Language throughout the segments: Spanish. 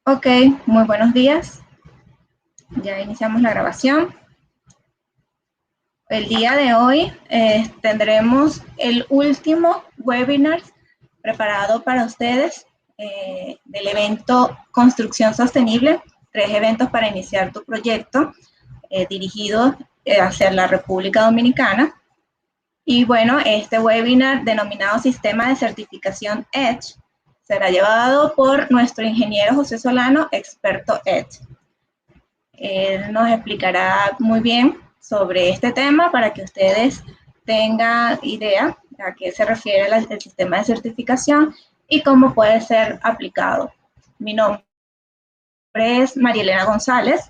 Ok, muy buenos días. Ya iniciamos la grabación. El día de hoy tendremos el último webinar preparado para ustedes del evento Construcción Sostenible, 3 eventos para iniciar tu proyecto dirigido hacia la República Dominicana. Y bueno, este webinar denominado Sistema de Certificación EDGE será llevado por nuestro ingeniero José Solano, experto EDGE. Él nos explicará muy bien sobre este tema para que ustedes tengan idea a qué se refiere el sistema de certificación y cómo puede ser aplicado. Mi nombre es María Elena González.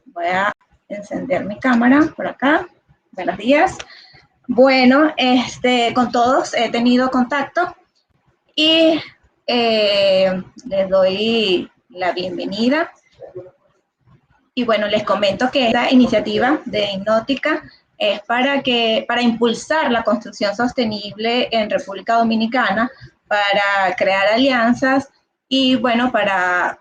Voy a encender mi cámara por acá. Buenos días. Bueno, con todos he tenido contacto y les doy la bienvenida. Y bueno, les comento que esta iniciativa de Innótica es para impulsar la construcción sostenible en República Dominicana, para crear alianzas y bueno, para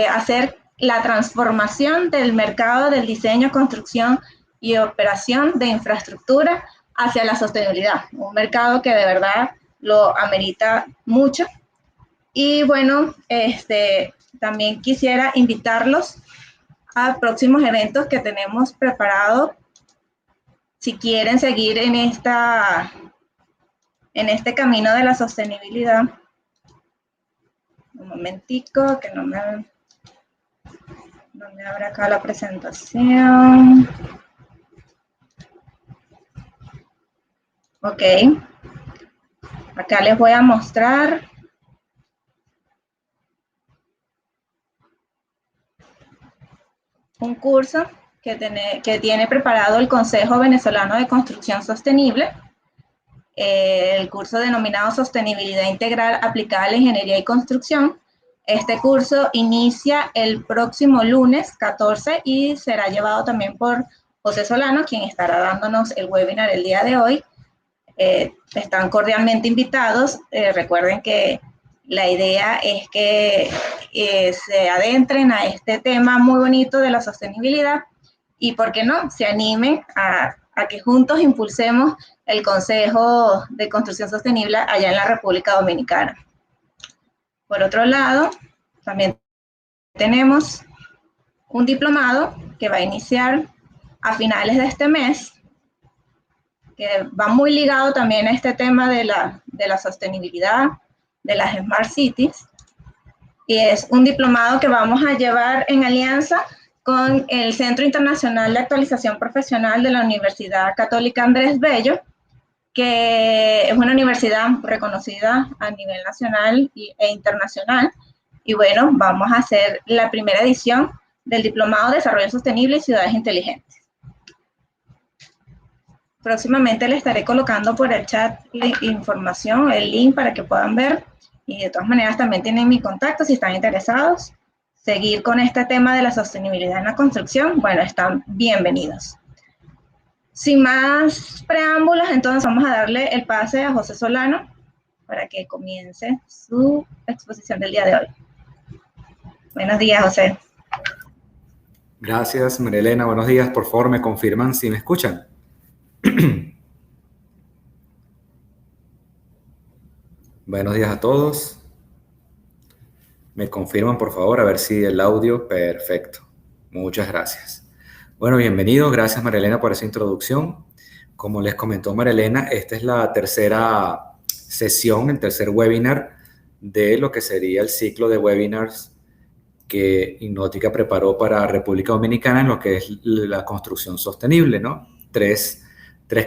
hacer la transformación del mercado del diseño, construcción y operación de infraestructura hacia la sostenibilidad. Un mercado que de verdad lo amerita mucho. Y bueno, también quisiera invitarlos a próximos eventos que tenemos preparados. Si quieren seguir en este camino de la sostenibilidad. Un momentico, que no me abre acá la presentación. Ok. Acá les voy a mostrar. Un curso que tiene preparado el Consejo Venezolano de Construcción Sostenible, el curso denominado Sostenibilidad Integral aplicada a la Ingeniería y Construcción. Este curso inicia el próximo lunes 14 y será llevado también por José Solano, quien estará dándonos el webinar el día de hoy. Están cordialmente invitados. Recuerden que la idea es que se adentren a este tema muy bonito de la sostenibilidad y, ¿por qué no?, se animen a que juntos impulsemos el Consejo de Construcción Sostenible allá en la República Dominicana. Por otro lado, también tenemos un diplomado que va a iniciar a finales de este mes, que va muy ligado también a este tema de la sostenibilidad, de las Smart Cities, y es un diplomado que vamos a llevar en alianza con el Centro Internacional de Actualización Profesional de la Universidad Católica Andrés Bello, que es una universidad reconocida a nivel nacional e internacional. Y bueno, vamos a hacer la primera edición del Diplomado de Desarrollo Sostenible y Ciudades Inteligentes. Próximamente le estaré colocando por el chat información, el link para que puedan ver. Y de todas maneras también tienen mi contacto si están interesados. Seguir con este tema de la sostenibilidad en la construcción, bueno, están bienvenidos. Sin más preámbulos, entonces vamos a darle el pase a José Solano para que comience su exposición del día de hoy. Buenos días, José. Gracias, María Elena. Buenos días. Por favor, me confirman si me escuchan. Buenos días a todos. Me confirman, por favor, a ver si el audio. Perfecto. Muchas gracias. Bueno, bienvenidos. Gracias, María Elena, por esa introducción. Como les comentó María Elena, esta es la tercera sesión, el tercer webinar de lo que sería el ciclo de webinars que Innótica preparó para República Dominicana en lo que es la construcción sostenible, ¿no? Tres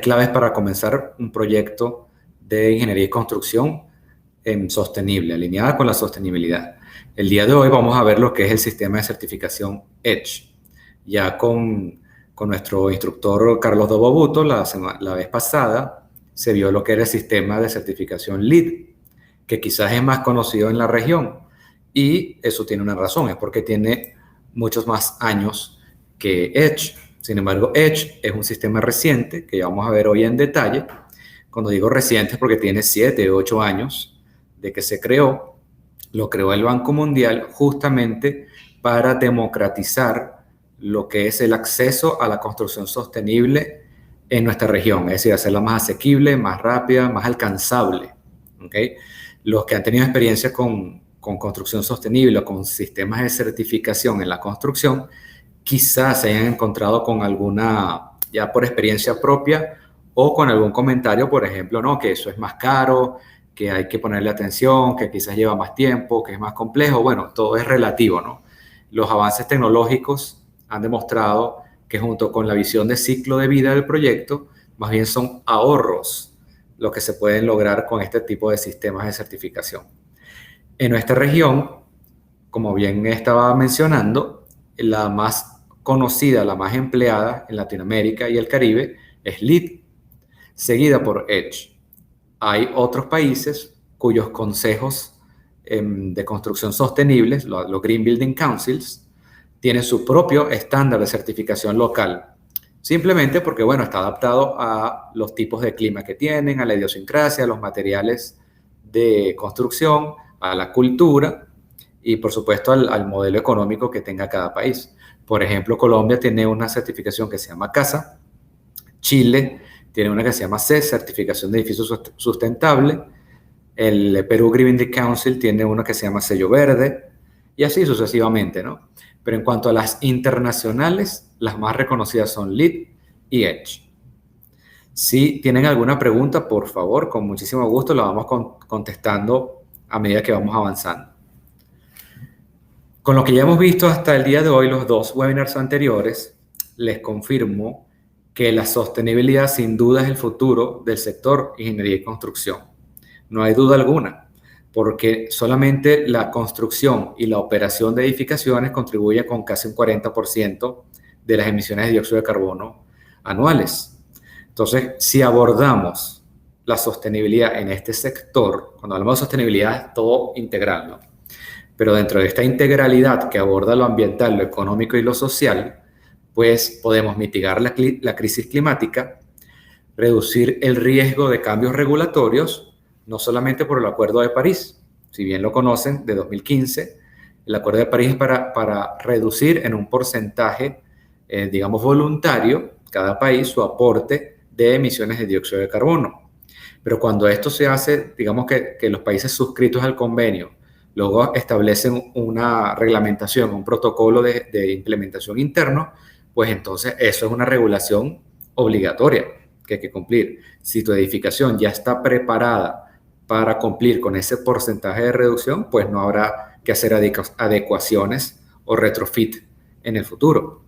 claves para comenzar un proyecto de ingeniería y construcción sostenible, alineada con la sostenibilidad. El día de hoy vamos a ver lo que es el sistema de certificación EDGE. Ya con nuestro instructor Carlos Dobobuto, la vez pasada, se vio lo que era el sistema de certificación LEED, que quizás es más conocido en la región. Y eso tiene una razón, es porque tiene muchos más años que EDGE. Sin embargo, EDGE es un sistema reciente que ya vamos a ver hoy en detalle. Cuando digo reciente es porque tiene 7 u 8 años de que se creó Lo creó el Banco Mundial justamente para democratizar lo que es el acceso a la construcción sostenible en nuestra región, es decir, hacerla más asequible, más rápida, más alcanzable. ¿Okay? Los que han tenido experiencia con construcción sostenible o con sistemas de certificación en la construcción, quizás se hayan encontrado con alguna, ya por experiencia propia, o con algún comentario, por ejemplo, no, que eso es más caro, que hay que ponerle atención, que quizás lleva más tiempo, que es más complejo. Bueno, todo es relativo, ¿no? Los avances tecnológicos han demostrado que junto con la visión de ciclo de vida del proyecto, más bien son ahorros lo que se pueden lograr con este tipo de sistemas de certificación. En nuestra región, como bien estaba mencionando, la más conocida, la más empleada en Latinoamérica y el Caribe es LEED, seguida por EDGE. Hay otros países cuyos consejos de construcción sostenibles, los Green Building Councils, tienen su propio estándar de certificación local, simplemente porque, bueno, está adaptado a los tipos de clima que tienen, a la idiosincrasia, a los materiales de construcción, a la cultura y, por supuesto, al modelo económico que tenga cada país. Por ejemplo, Colombia tiene una certificación que se llama CASA, Chile tiene una que se llama CES, Certificación de Edificio Sustentable, el Perú Green Building Council tiene una que se llama Sello Verde, y así sucesivamente, ¿no? Pero en cuanto a las internacionales, las más reconocidas son LEED y EDGE. Si tienen alguna pregunta, por favor, con muchísimo gusto la vamos contestando a medida que vamos avanzando. Con lo que ya hemos visto hasta el día de hoy, los dos webinars anteriores, les confirmo que la sostenibilidad sin duda es el futuro del sector ingeniería y construcción. No hay duda alguna, porque solamente la construcción y la operación de edificaciones contribuye con casi un 40% de las emisiones de dióxido de carbono anuales. Entonces, si abordamos la sostenibilidad en este sector, cuando hablamos de sostenibilidad es todo integral, ¿no? Pero dentro de esta integralidad que aborda lo ambiental, lo económico y lo social, pues podemos mitigar la crisis climática, reducir el riesgo de cambios regulatorios, no solamente por el Acuerdo de París, si bien lo conocen, de 2015, el Acuerdo de París es para reducir en un porcentaje, digamos, voluntario, cada país su aporte de emisiones de dióxido de carbono. Pero cuando esto se hace, digamos que los países suscritos al convenio luego establecen una reglamentación, un protocolo de implementación interno, pues entonces eso es una regulación obligatoria que hay que cumplir. Si tu edificación ya está preparada para cumplir con ese porcentaje de reducción, pues no habrá que hacer adecuaciones o retrofit en el futuro.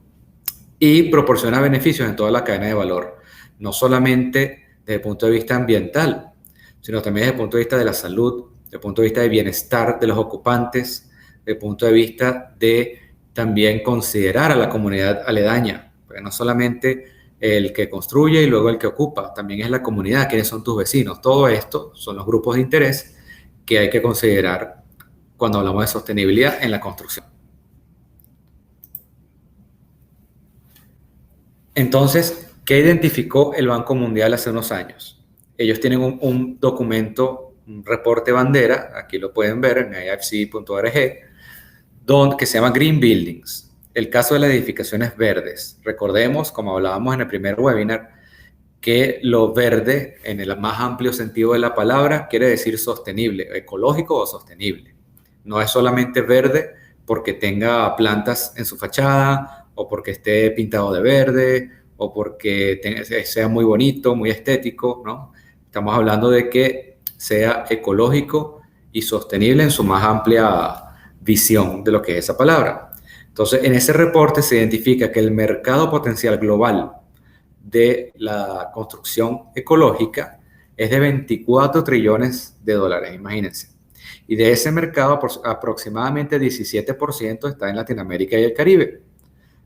Y proporciona beneficios en toda la cadena de valor, no solamente desde el punto de vista ambiental, sino también desde el punto de vista de la salud, desde el punto de vista de bienestar de los ocupantes, desde el punto de vista de también considerar a la comunidad aledaña, porque no solamente el que construye y luego el que ocupa, también es la comunidad, quiénes son tus vecinos. Todo esto son los grupos de interés que hay que considerar cuando hablamos de sostenibilidad en la construcción. Entonces, ¿qué identificó el Banco Mundial hace unos años? Ellos tienen un documento, un reporte bandera, aquí lo pueden ver en ifc.org, que se llama Green Buildings, el caso de las edificaciones verdes. Recordemos, como hablábamos en el primer webinar, que lo verde, en el más amplio sentido de la palabra, quiere decir sostenible, ecológico o sostenible. No es solamente verde porque tenga plantas en su fachada o porque esté pintado de verde o porque sea muy bonito, muy estético, ¿no? Estamos hablando de que sea ecológico y sostenible en su más amplia visión de lo que es esa palabra. Entonces, en ese reporte se identifica que el mercado potencial global de la construcción ecológica es de 24 trillones de dólares, imagínense. Y de ese mercado, aproximadamente 17% está en Latinoamérica y el Caribe.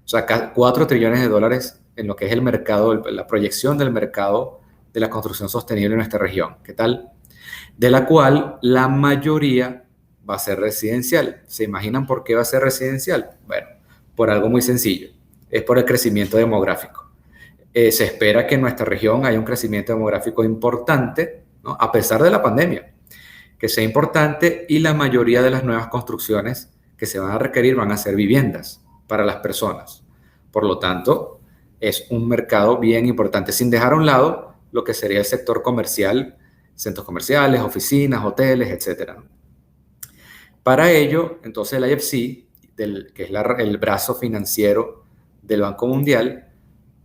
O sea, 4 trillones de dólares en lo que es el mercado, la proyección del mercado de la construcción sostenible en nuestra región. ¿Qué tal? De la cual la mayoría va a ser residencial. ¿Se imaginan por qué va a ser residencial? Bueno, por algo muy sencillo. Es por el crecimiento demográfico. Se espera que en nuestra región haya un crecimiento demográfico importante, ¿no? A pesar de la pandemia. que sea importante y la mayoría de las nuevas construcciones que se van a requerir van a ser viviendas para las personas. Por lo tanto, es un mercado bien importante, sin dejar a un lado lo que sería el sector comercial, centros comerciales, oficinas, hoteles, etc. Para ello, entonces el IFC, que es el brazo financiero del Banco Mundial,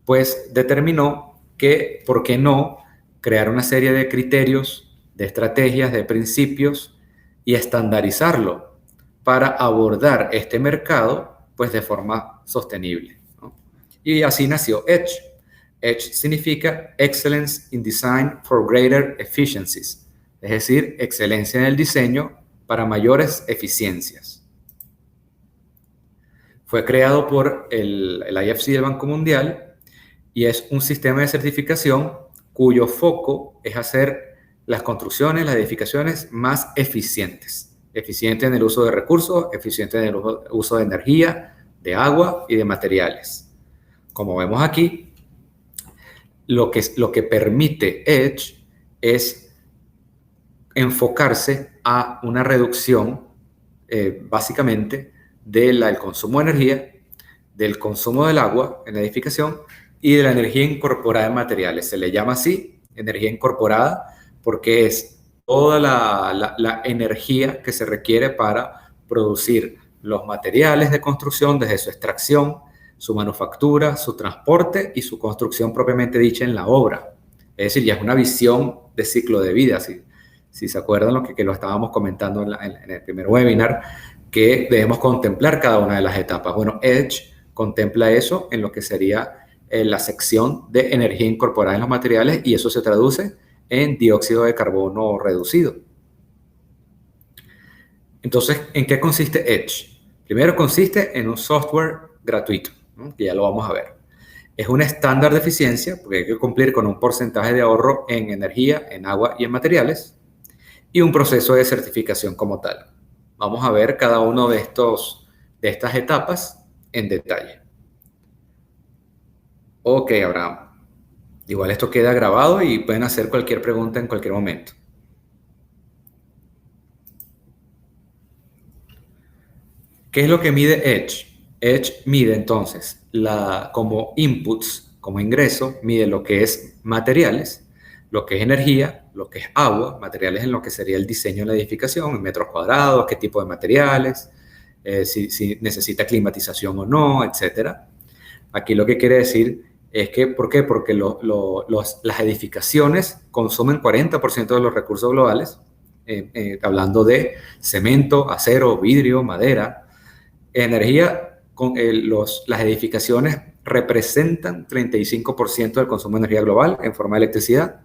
pues determinó que, ¿por qué no?, crear una serie de criterios, de estrategias, de principios y estandarizarlo para abordar este mercado pues de forma sostenible, ¿no? Y así nació EDGE. EDGE significa Excellence in Design for Greater Efficiencies, es decir, excelencia en el diseño para mayores eficiencias. Fue creado por el IFC del Banco Mundial y es un sistema de certificación cuyo foco es hacer las construcciones, las edificaciones más eficientes. Eficiente en el uso de recursos, eficiente en el uso de energía, de agua y de materiales. Como vemos aquí, lo que permite EDGE es enfocarse a una reducción, básicamente, del consumo de energía, del consumo del agua en la edificación y de la energía incorporada en materiales. Se le llama así, energía incorporada, porque es toda la energía que se requiere para producir los materiales de construcción, desde su extracción, su manufactura, su transporte y su construcción propiamente dicha en la obra. Es decir, ya es una visión de ciclo de vida. Si se acuerdan que lo estábamos comentando en el primer webinar, que debemos contemplar cada una de las etapas. Bueno, EDGE contempla eso en lo que sería la sección de energía incorporada en los materiales, y eso se traduce en dióxido de carbono reducido. Entonces, ¿en qué consiste EDGE? Primero, consiste en un software gratuito, ¿no?, que ya lo vamos a ver. Es un estándar de eficiencia, porque hay que cumplir con un porcentaje de ahorro en energía, en agua y en materiales, y un proceso de certificación como tal. Vamos a ver cada uno de estas etapas en detalle. Ok, Abraham. Igual esto queda grabado y pueden hacer cualquier pregunta en cualquier momento. ¿Qué es lo que mide EDGE? EDGE mide entonces, como inputs, como ingreso, mide lo que es materiales, lo que es energía, lo que es agua, materiales en lo que sería el diseño de la edificación, en metros cuadrados, qué tipo de materiales, si necesita climatización o no, etc. Aquí lo que quiere decir es que, ¿por qué? Porque las edificaciones consumen 40% de los recursos globales, hablando de cemento, acero, vidrio, madera. Energía, las edificaciones representan 35% del consumo de energía global en forma de electricidad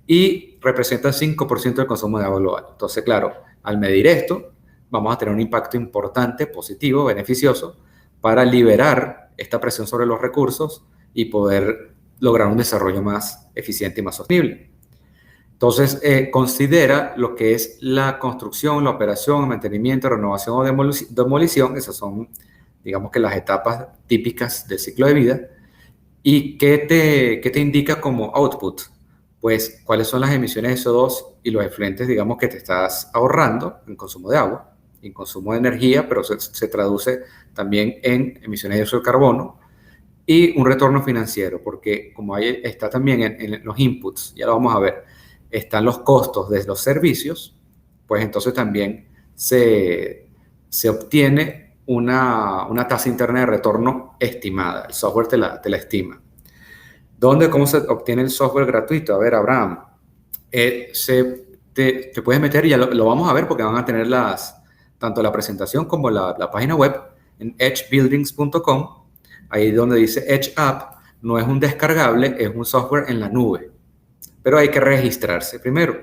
y representan 5% del consumo de agua global. Entonces, claro, al medir esto, vamos a tener un impacto importante, positivo, beneficioso, para liberar esta presión sobre los recursos y poder lograr un desarrollo más eficiente y más sostenible. Entonces, considera lo que es la construcción, la operación, el mantenimiento, renovación o demolición. Esas son, digamos que las etapas típicas del ciclo de vida. ¿Y qué te indica como output? Pues, cuáles son las emisiones de CO2 y los efluentes, digamos, que te estás ahorrando en consumo de agua, en consumo de energía, pero se traduce también en emisiones de dióxido de carbono, y un retorno financiero, porque como está también en los inputs, ya lo vamos a ver, están los costos de los servicios, pues entonces también se obtiene una tasa interna de retorno estimada. El software te la estima. ¿Cómo se obtiene el software gratuito? A ver, Abraham, te puedes meter, y ya lo vamos a ver porque van a tener tanto la presentación como la página web en edgebuildings.com. Ahí donde dice Edge App, no es un descargable, es un software en la nube. Pero hay que registrarse primero.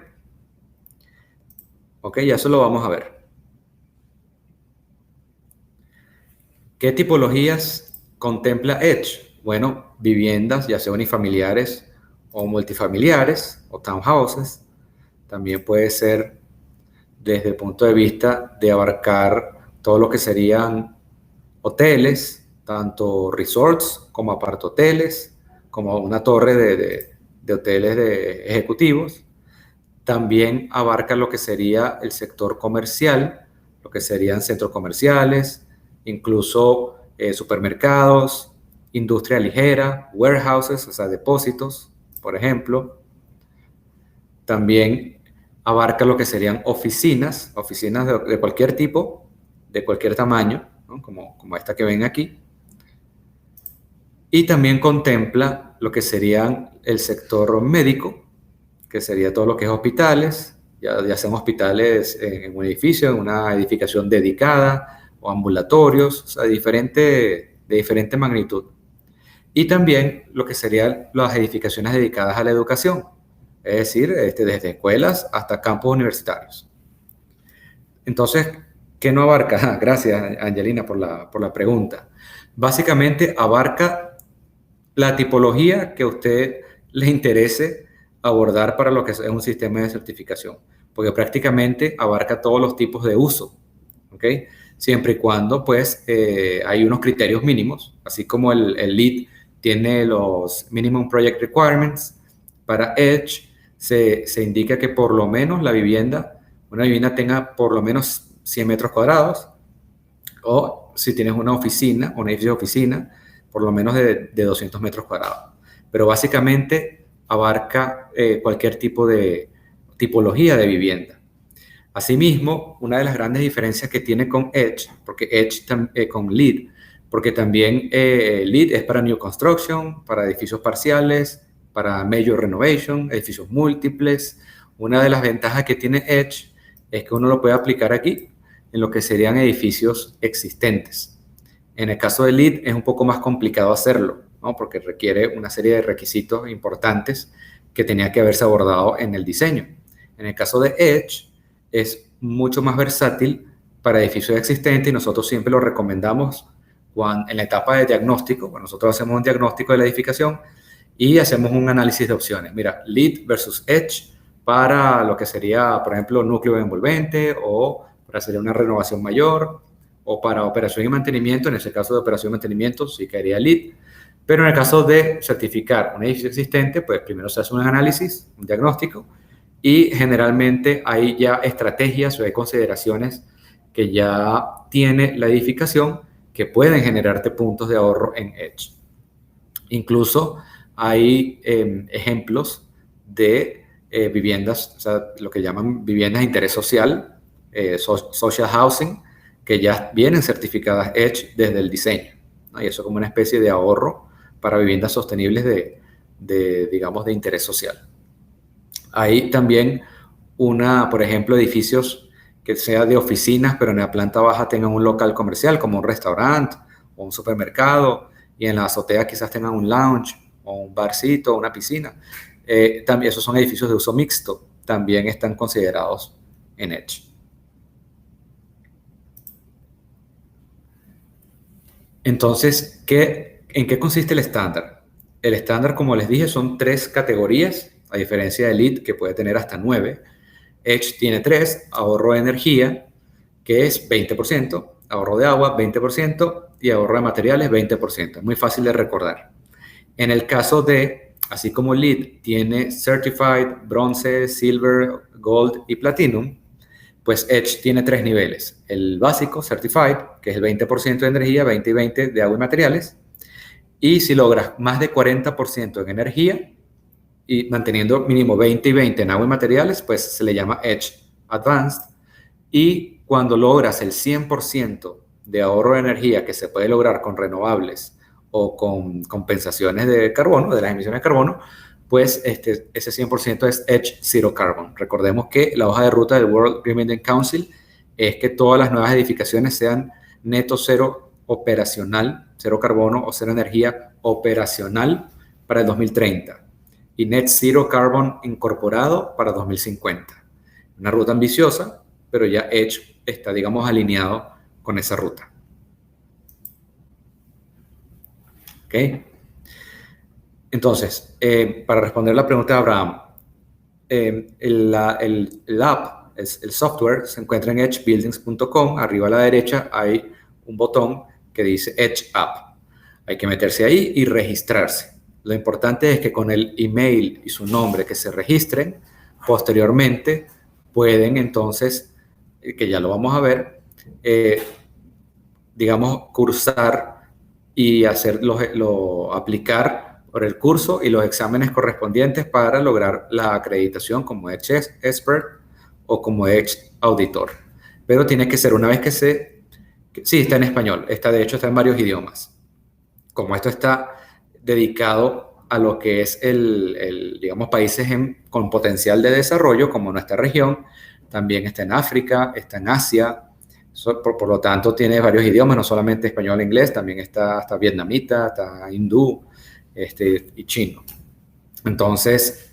Ok, ya eso lo vamos a ver. ¿Qué tipologías contempla EDGE? Bueno, viviendas, ya sea unifamiliares o multifamiliares o townhouses. También puede ser desde el punto de vista de abarcar todo lo que serían hoteles, tanto resorts como apartahoteles, como una torre de hoteles ejecutivos. también abarca lo que sería el sector comercial, lo que serían centros comerciales, incluso supermercados, industria ligera, warehouses, o sea, depósitos, por ejemplo. También abarca lo que serían oficinas de cualquier tipo, de cualquier tamaño, ¿no? Como esta que ven aquí. Y también contempla lo que serían el sector médico, que sería todo lo que es hospitales, ya sean hospitales en un edificio, en una edificación dedicada, o ambulatorios, o sea, de diferente magnitud. Y también lo que serían las edificaciones dedicadas a la educación, es decir, desde escuelas hasta campos universitarios. Entonces, ¿qué no abarca? Gracias, Angelina, por la pregunta. Básicamente abarca la tipología que a usted le interese abordar para lo que es un sistema de certificación, porque prácticamente abarca todos los tipos de uso, ¿ok? Siempre y cuando, pues, hay unos criterios mínimos, así como el LEED tiene los Minimum Project Requirements. Para Edge se indica que por lo menos una vivienda tenga por lo menos 100 metros cuadrados, o si tienes una oficina, un edificio de oficina, por lo menos de 200 metros cuadrados. Pero básicamente abarca cualquier tipo de tipología de vivienda. Asimismo, una de las grandes diferencias que tiene con Edge, con LEED, porque también LEED es para New Construction, para edificios parciales, para Major Renovation, edificios múltiples. Una de las ventajas que tiene Edge es que uno lo puede aplicar aquí en lo que serían edificios existentes. En el caso de LEED es un poco más complicado hacerlo, ¿no? Porque requiere una serie de requisitos importantes que tenía que haberse abordado en el diseño. En el caso de Edge es mucho más versátil para edificios existentes y nosotros siempre lo recomendamos en la etapa de diagnóstico. Bueno, nosotros hacemos un diagnóstico de la edificación y hacemos un análisis de opciones. Mira, LEED versus Edge para lo que sería, por ejemplo, núcleo envolvente, o para hacer una renovación mayor, o para operación y mantenimiento. En ese caso de operación y mantenimiento sí caería LEED, pero en el caso de certificar un edificio existente, pues primero se hace un análisis, un diagnóstico, y generalmente hay ya estrategias o hay consideraciones que ya tiene la edificación que pueden generarte puntos de ahorro en Edge. Incluso hay ejemplos de viviendas, o sea, lo que llaman viviendas de interés social, social housing, que ya vienen certificadas Edge desde el diseño, ¿no? Y eso como una especie de ahorro para viviendas sostenibles digamos, de interés social. Hay también por ejemplo, edificios que sean de oficinas, pero en la planta baja tengan un local comercial, como un restaurante o un supermercado, y en la azotea quizás tengan un lounge o un barcito o una piscina. También esos son edificios de uso mixto, también están considerados en Edge. Entonces, ¿en qué consiste el estándar? El estándar, como les dije, son 3 categorías, a diferencia de LEED, que puede tener hasta 9. Edge tiene 3: ahorro de energía, que es 20%, ahorro de agua, 20%, y ahorro de materiales, 20%. Es muy fácil de recordar. En el caso así como LEED tiene Certified, Bronce, Silver, Gold y Platinum, pues Edge tiene 3 niveles. El básico, Certified, que es el 20% de energía, 20 y 20 de agua y materiales. Y si logras más de 40% en energía y manteniendo mínimo 20 y 20 en agua y materiales, pues se le llama Edge Advanced. Y cuando logras el 100% de ahorro de energía que se puede lograr con renovables o con compensaciones de carbono, de las emisiones de carbono, pues ese 100% es Edge Zero Carbon. Recordemos que la hoja de ruta del World Green Building Council es que todas las nuevas edificaciones sean neto cero operacional, cero carbono o cero energía operacional para el 2030 y net zero carbon incorporado para 2050. Una ruta ambiciosa, pero ya Edge está, digamos, alineado con esa ruta. ¿Ok? Entonces, para responder la pregunta de Abraham, el app, el software, se encuentra en edgebuildings.com. Arriba a la derecha hay un botón que dice Edge App. Hay que meterse ahí y registrarse. Lo importante es que con el email y su nombre que se registren, Posteriormente, pueden entonces, que ya lo vamos a ver, digamos, cursar y aplicar por el curso y los exámenes correspondientes para lograr la acreditación como Edge Expert o como Edge Auditor. Pero tiene que ser una vez sí, está en español, de hecho está en varios idiomas. Como esto está dedicado a lo que es digamos, países con potencial de desarrollo, como nuestra región, también está en África, está en Asia, por lo tanto tiene varios idiomas, no solamente español e inglés, también está vietnamita, está hindú y chino. Entonces,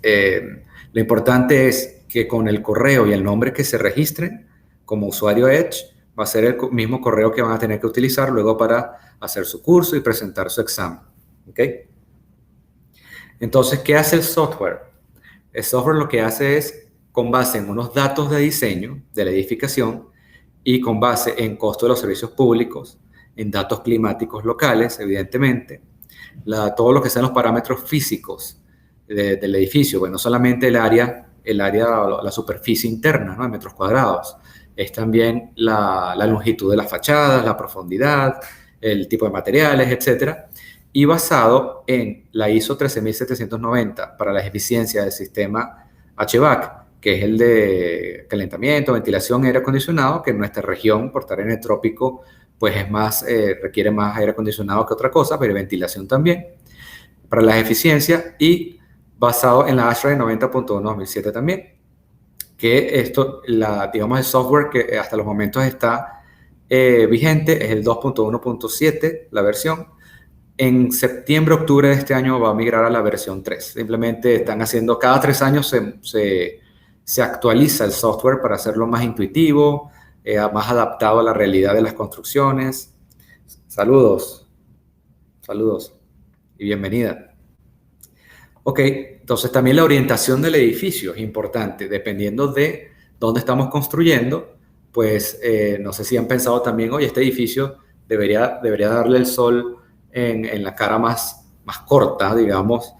lo importante es que con el correo y el nombre que se registren como usuario Edge, va a ser el mismo correo que van a tener que utilizar luego para hacer su curso y presentar su examen. ¿Ok? Entonces, ¿qué hace el software? El software lo que hace es, con base en unos datos de diseño de la edificación y con base en costo de los servicios públicos, en datos climáticos locales, evidentemente, todo lo que sean los parámetros físicos del edificio, bueno, no solamente el área, la superficie interna, ¿no? En metros cuadrados, es también la longitud de las fachadas, la profundidad, el tipo de materiales, etcétera, y basado en la ISO 13790 para la eficiencia del sistema HVAC, que es el de calentamiento, ventilación, aire acondicionado, que en nuestra región, por estar en el trópico, pues requiere más aire acondicionado que otra cosa, pero ventilación también, para la eficiencia, y basado en la ASHRAE 90.1/2007 también, que digamos, el software que hasta los momentos está vigente es el 2.1.7, la versión. En septiembre, octubre de este año va a migrar a la versión 3. Simplemente están haciendo, cada 3 años se actualiza el software para hacerlo más intuitivo, más adaptado a la realidad de las construcciones. Saludos y bienvenida. Ok, entonces también la orientación del edificio es importante, dependiendo de dónde estamos construyendo, pues no sé si han pensado también, oye, este edificio debería darle el sol en la cara más corta, digamos,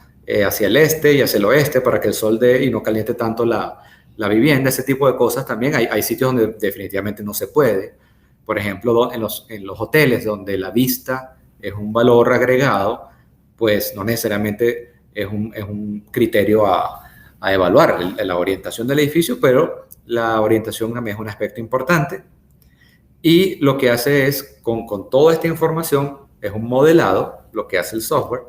hacia el este y hacia el oeste, para que el sol dé y no caliente tanto la vivienda. Ese tipo de cosas también. Hay sitios donde definitivamente no se puede. Por ejemplo, en los hoteles donde la vista es un valor agregado, pues no necesariamente es un criterio a evaluar la orientación del edificio, pero la orientación también es un aspecto importante. Y lo que hace es, con toda esta información, es un modelado, lo que hace el software,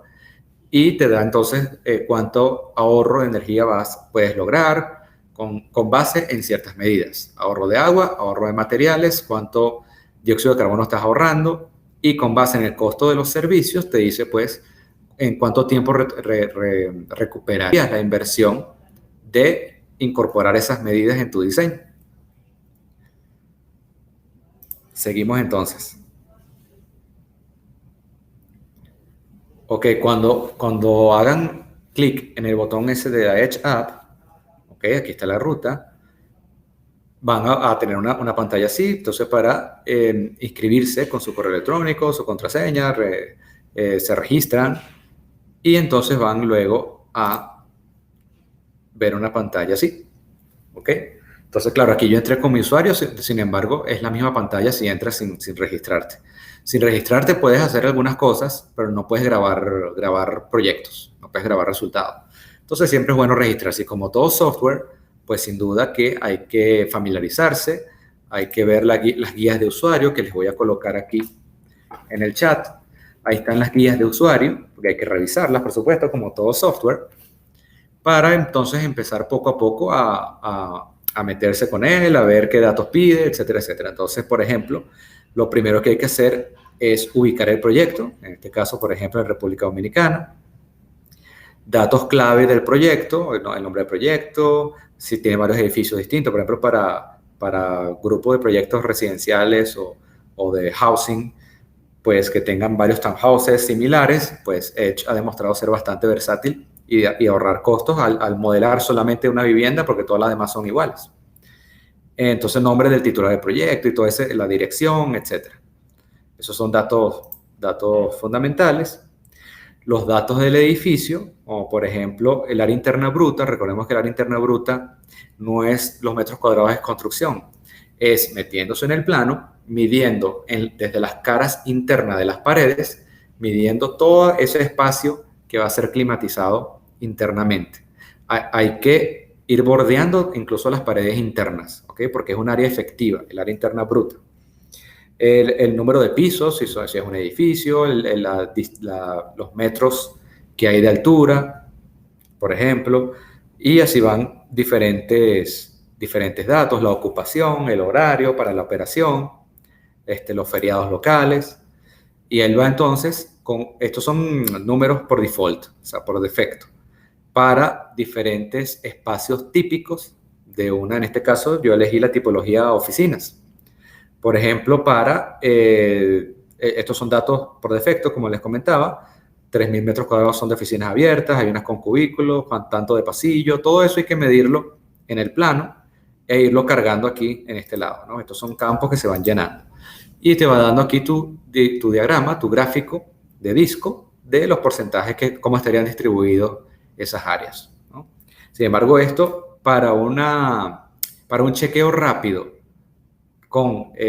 y te da entonces cuánto ahorro de energía puedes lograr con base en ciertas medidas. Ahorro de agua, ahorro de materiales, cuánto dióxido de carbono estás ahorrando, y con base en el costo de los servicios te dice pues en cuánto tiempo recuperarías la inversión de incorporar esas medidas en tu diseño. Seguimos entonces. Ok, cuando hagan clic en el botón ese de la Edge App, ok, aquí está la ruta, van a tener una pantalla así. Entonces, para inscribirse con su correo electrónico, su contraseña, se registran y entonces van luego a ver una pantalla así, ok. Entonces, claro, aquí yo entré con mi usuario, sin embargo, es la misma pantalla si entras sin registrarte. Sin registrarte puedes hacer algunas cosas, pero no puedes grabar proyectos, no puedes grabar resultados. Entonces, siempre es bueno registrarse. Y como todo software, pues sin duda que hay que familiarizarse, hay que ver las guías de usuario, que les voy a colocar aquí en el chat. Ahí están las guías de usuario, porque hay que revisarlas, por supuesto, como todo software, para entonces empezar poco a poco a meterse con él, a ver qué datos pide, etcétera, etcétera. Entonces, por ejemplo, lo primero que hay que hacer es ubicar el proyecto, en este caso, por ejemplo, en República Dominicana. Datos clave del proyecto, el nombre del proyecto, si tiene varios edificios distintos, por ejemplo, para grupos de proyectos residenciales o de housing, pues que tengan varios townhouses similares, pues Edge ha demostrado ser bastante versátil y ahorrar costos al modelar solamente una vivienda, porque todas las demás son iguales. Entonces, nombre del titular del proyecto y todo eso, la dirección, etc. Esos son datos fundamentales. los datos del edificio, como por ejemplo el área interna bruta. Recordemos que el área interna bruta no es los metros cuadrados de construcción, es metiéndose en el plano, midiendo desde las caras internas de las paredes, midiendo todo ese espacio que va a ser climatizado internamente. Hay que ir bordeando incluso las paredes internas, ¿ok? Porque es un área efectiva, el área interna bruta. El número de pisos, si es un edificio, los metros que hay de altura, por ejemplo, y así van diferentes datos, la ocupación, el horario para la operación, los feriados locales, y él va entonces estos son números por default, o sea, por defecto, para diferentes espacios típicos de en este caso yo elegí la tipología oficinas. Por ejemplo, estos son datos por defecto, como les comentaba, 3.000 metros cuadrados son de oficinas abiertas, hay unas con cubículos, tanto de pasillo, todo eso hay que medirlo en el plano e irlo cargando aquí en este lado, ¿no? Estos son campos que se van llenando. Y te va dando aquí tu diagrama, tu gráfico de disco de los porcentajes, cómo estarían distribuidos esas áreas, ¿no? Sin embargo, esto para un chequeo rápido,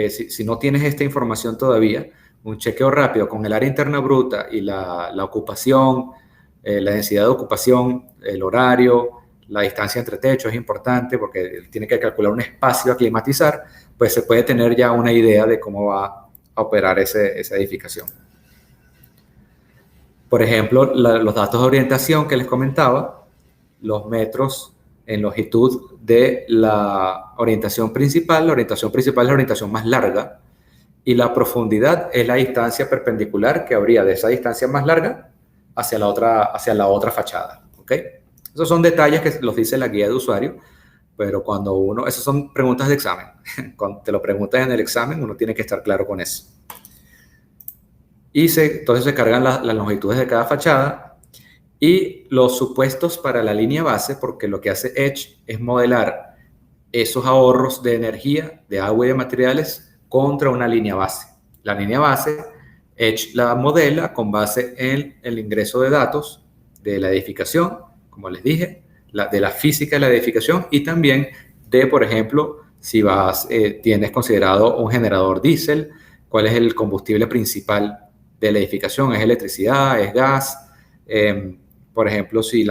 si no tienes esta información todavía, un chequeo rápido con el área interna bruta y la ocupación, la densidad de ocupación, el horario, la distancia entre techos es importante porque tiene que calcular un espacio a climatizar, pues se puede tener ya una idea de cómo va a operar esa edificación. Por ejemplo, los datos de orientación que les comentaba, los metros en longitud de la orientación principal. La orientación principal es la orientación más larga y la profundidad es la distancia perpendicular que habría de esa distancia más larga hacia la otra fachada, ¿ok? Esos son detalles que los dice la guía de usuario, pero esas son preguntas de examen. Cuando te lo preguntas en el examen, uno tiene que estar claro con eso. Entonces se cargan las longitudes de cada fachada y los supuestos para la línea base, porque lo que hace Edge es modelar esos ahorros de energía, de agua y de materiales contra una línea base. La línea base, Edge la modela con base en el ingreso de datos de la edificación, como les dije, de la física de la edificación y también de, por ejemplo, si tienes considerado un generador diésel, cuál es el combustible principal de la edificación, es electricidad, es gas, por ejemplo, si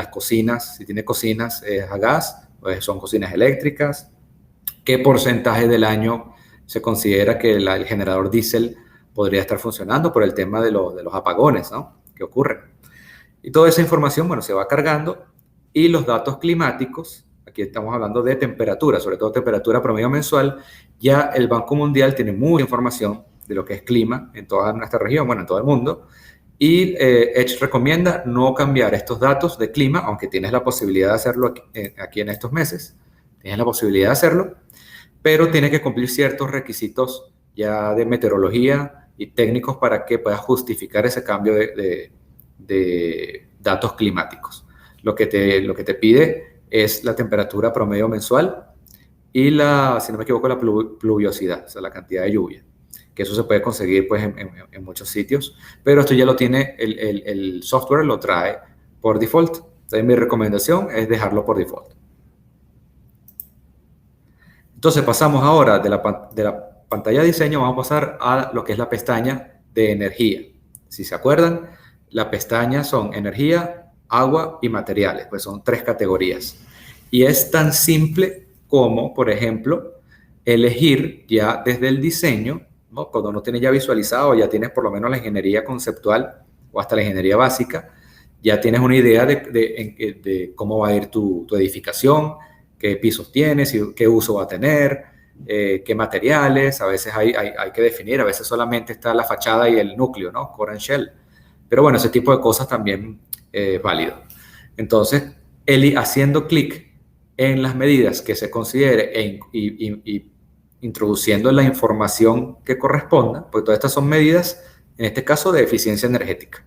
tiene cocinas es a gas, pues son cocinas eléctricas, qué porcentaje del año se considera que el generador diésel podría estar funcionando por el tema de los apagones, ¿no?, que ocurren. Y toda esa información, bueno, se va cargando y los datos climáticos, aquí estamos hablando de temperatura, sobre todo temperatura promedio mensual, ya el Banco Mundial tiene mucha información de lo que es clima en toda nuestra región, bueno, en todo el mundo, y Edge recomienda no cambiar estos datos de clima, aunque tienes la posibilidad de hacerlo aquí en estos meses, tienes la posibilidad de hacerlo, pero tiene que cumplir ciertos requisitos ya de meteorología y técnicos para que puedas justificar ese cambio de datos climáticos. Lo que te pide es la temperatura promedio mensual y si no me equivoco, la pluviosidad, o sea, la cantidad de lluvia, que eso se puede conseguir pues, en muchos sitios, pero esto ya lo tiene, el software lo trae por default. Entonces mi recomendación es dejarlo por default. Entonces pasamos ahora de la pantalla de diseño, vamos a pasar a lo que es la pestaña de energía. Si se acuerdan, la pestaña son energía, agua y materiales, pues son 3 categorías. Y es tan simple como, por ejemplo, elegir ya desde el diseño, ¿no?, cuando uno tiene ya visualizado, ya tienes por lo menos la ingeniería conceptual o hasta la ingeniería básica, ya tienes una idea de cómo va a ir tu edificación, qué pisos tienes, qué uso va a tener, qué materiales. A veces hay que definir, a veces solamente está la fachada y el núcleo, ¿no?, core and shell. Pero bueno, ese tipo de cosas también es válido. Entonces, haciendo clic en las medidas que se considere y introduciendo la información que corresponda, porque todas estas son medidas, en este caso, de eficiencia energética.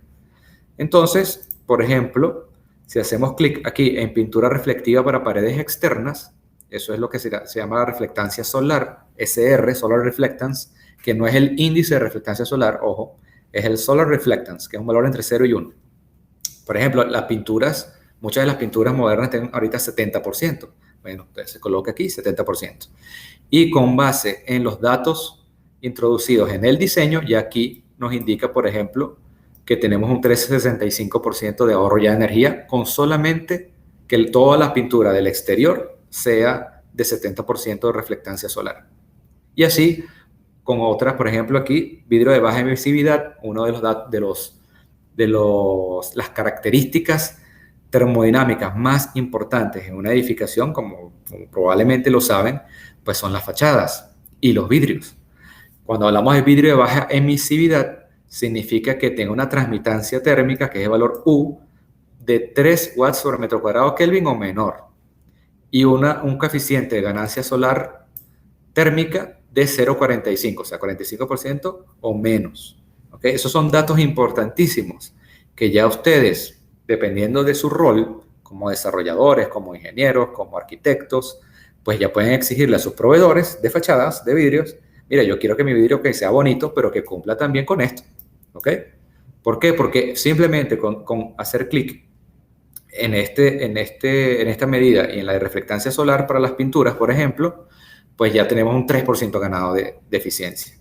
Entonces, por ejemplo, si hacemos clic aquí en pintura reflectiva para paredes externas, eso es lo que se llama la reflectancia solar, SR, Solar Reflectance, que no es el índice de reflectancia solar, ojo, es el Solar Reflectance, que es un valor entre 0 y 1. Por ejemplo, las pinturas, muchas de las pinturas modernas tienen ahorita 70%. Bueno, entonces se coloca aquí 70%. Y con base en los datos introducidos en el diseño, ya aquí nos indica, por ejemplo, que tenemos un 365% de ahorro ya de energía con solamente que toda la pintura del exterior sea de 70% de reflectancia solar. Y así con otras, por ejemplo, aquí, vidrio de baja emisividad, uno de las características termodinámicas más importantes en una edificación, como probablemente lo saben, pues son las fachadas y los vidrios. Cuando hablamos de vidrio de baja emisividad, significa que tenga una transmitancia térmica, que es el valor U, de 3 watts sobre metro cuadrado Kelvin o menor, y un coeficiente de ganancia solar térmica de 0,45, o sea, 45% o menos. ¿Okay? Esos son datos importantísimos que ya ustedes, dependiendo de su rol, como desarrolladores, como ingenieros, como arquitectos, pues ya pueden exigirle a sus proveedores de fachadas, de vidrios, mira, yo quiero que mi vidrio que sea bonito, pero que cumpla también con esto. ¿Ok? ¿Por qué? Porque simplemente con hacer clic en esta medida y en la de reflectancia solar para las pinturas, por ejemplo, pues ya tenemos un 3% ganado de eficiencia.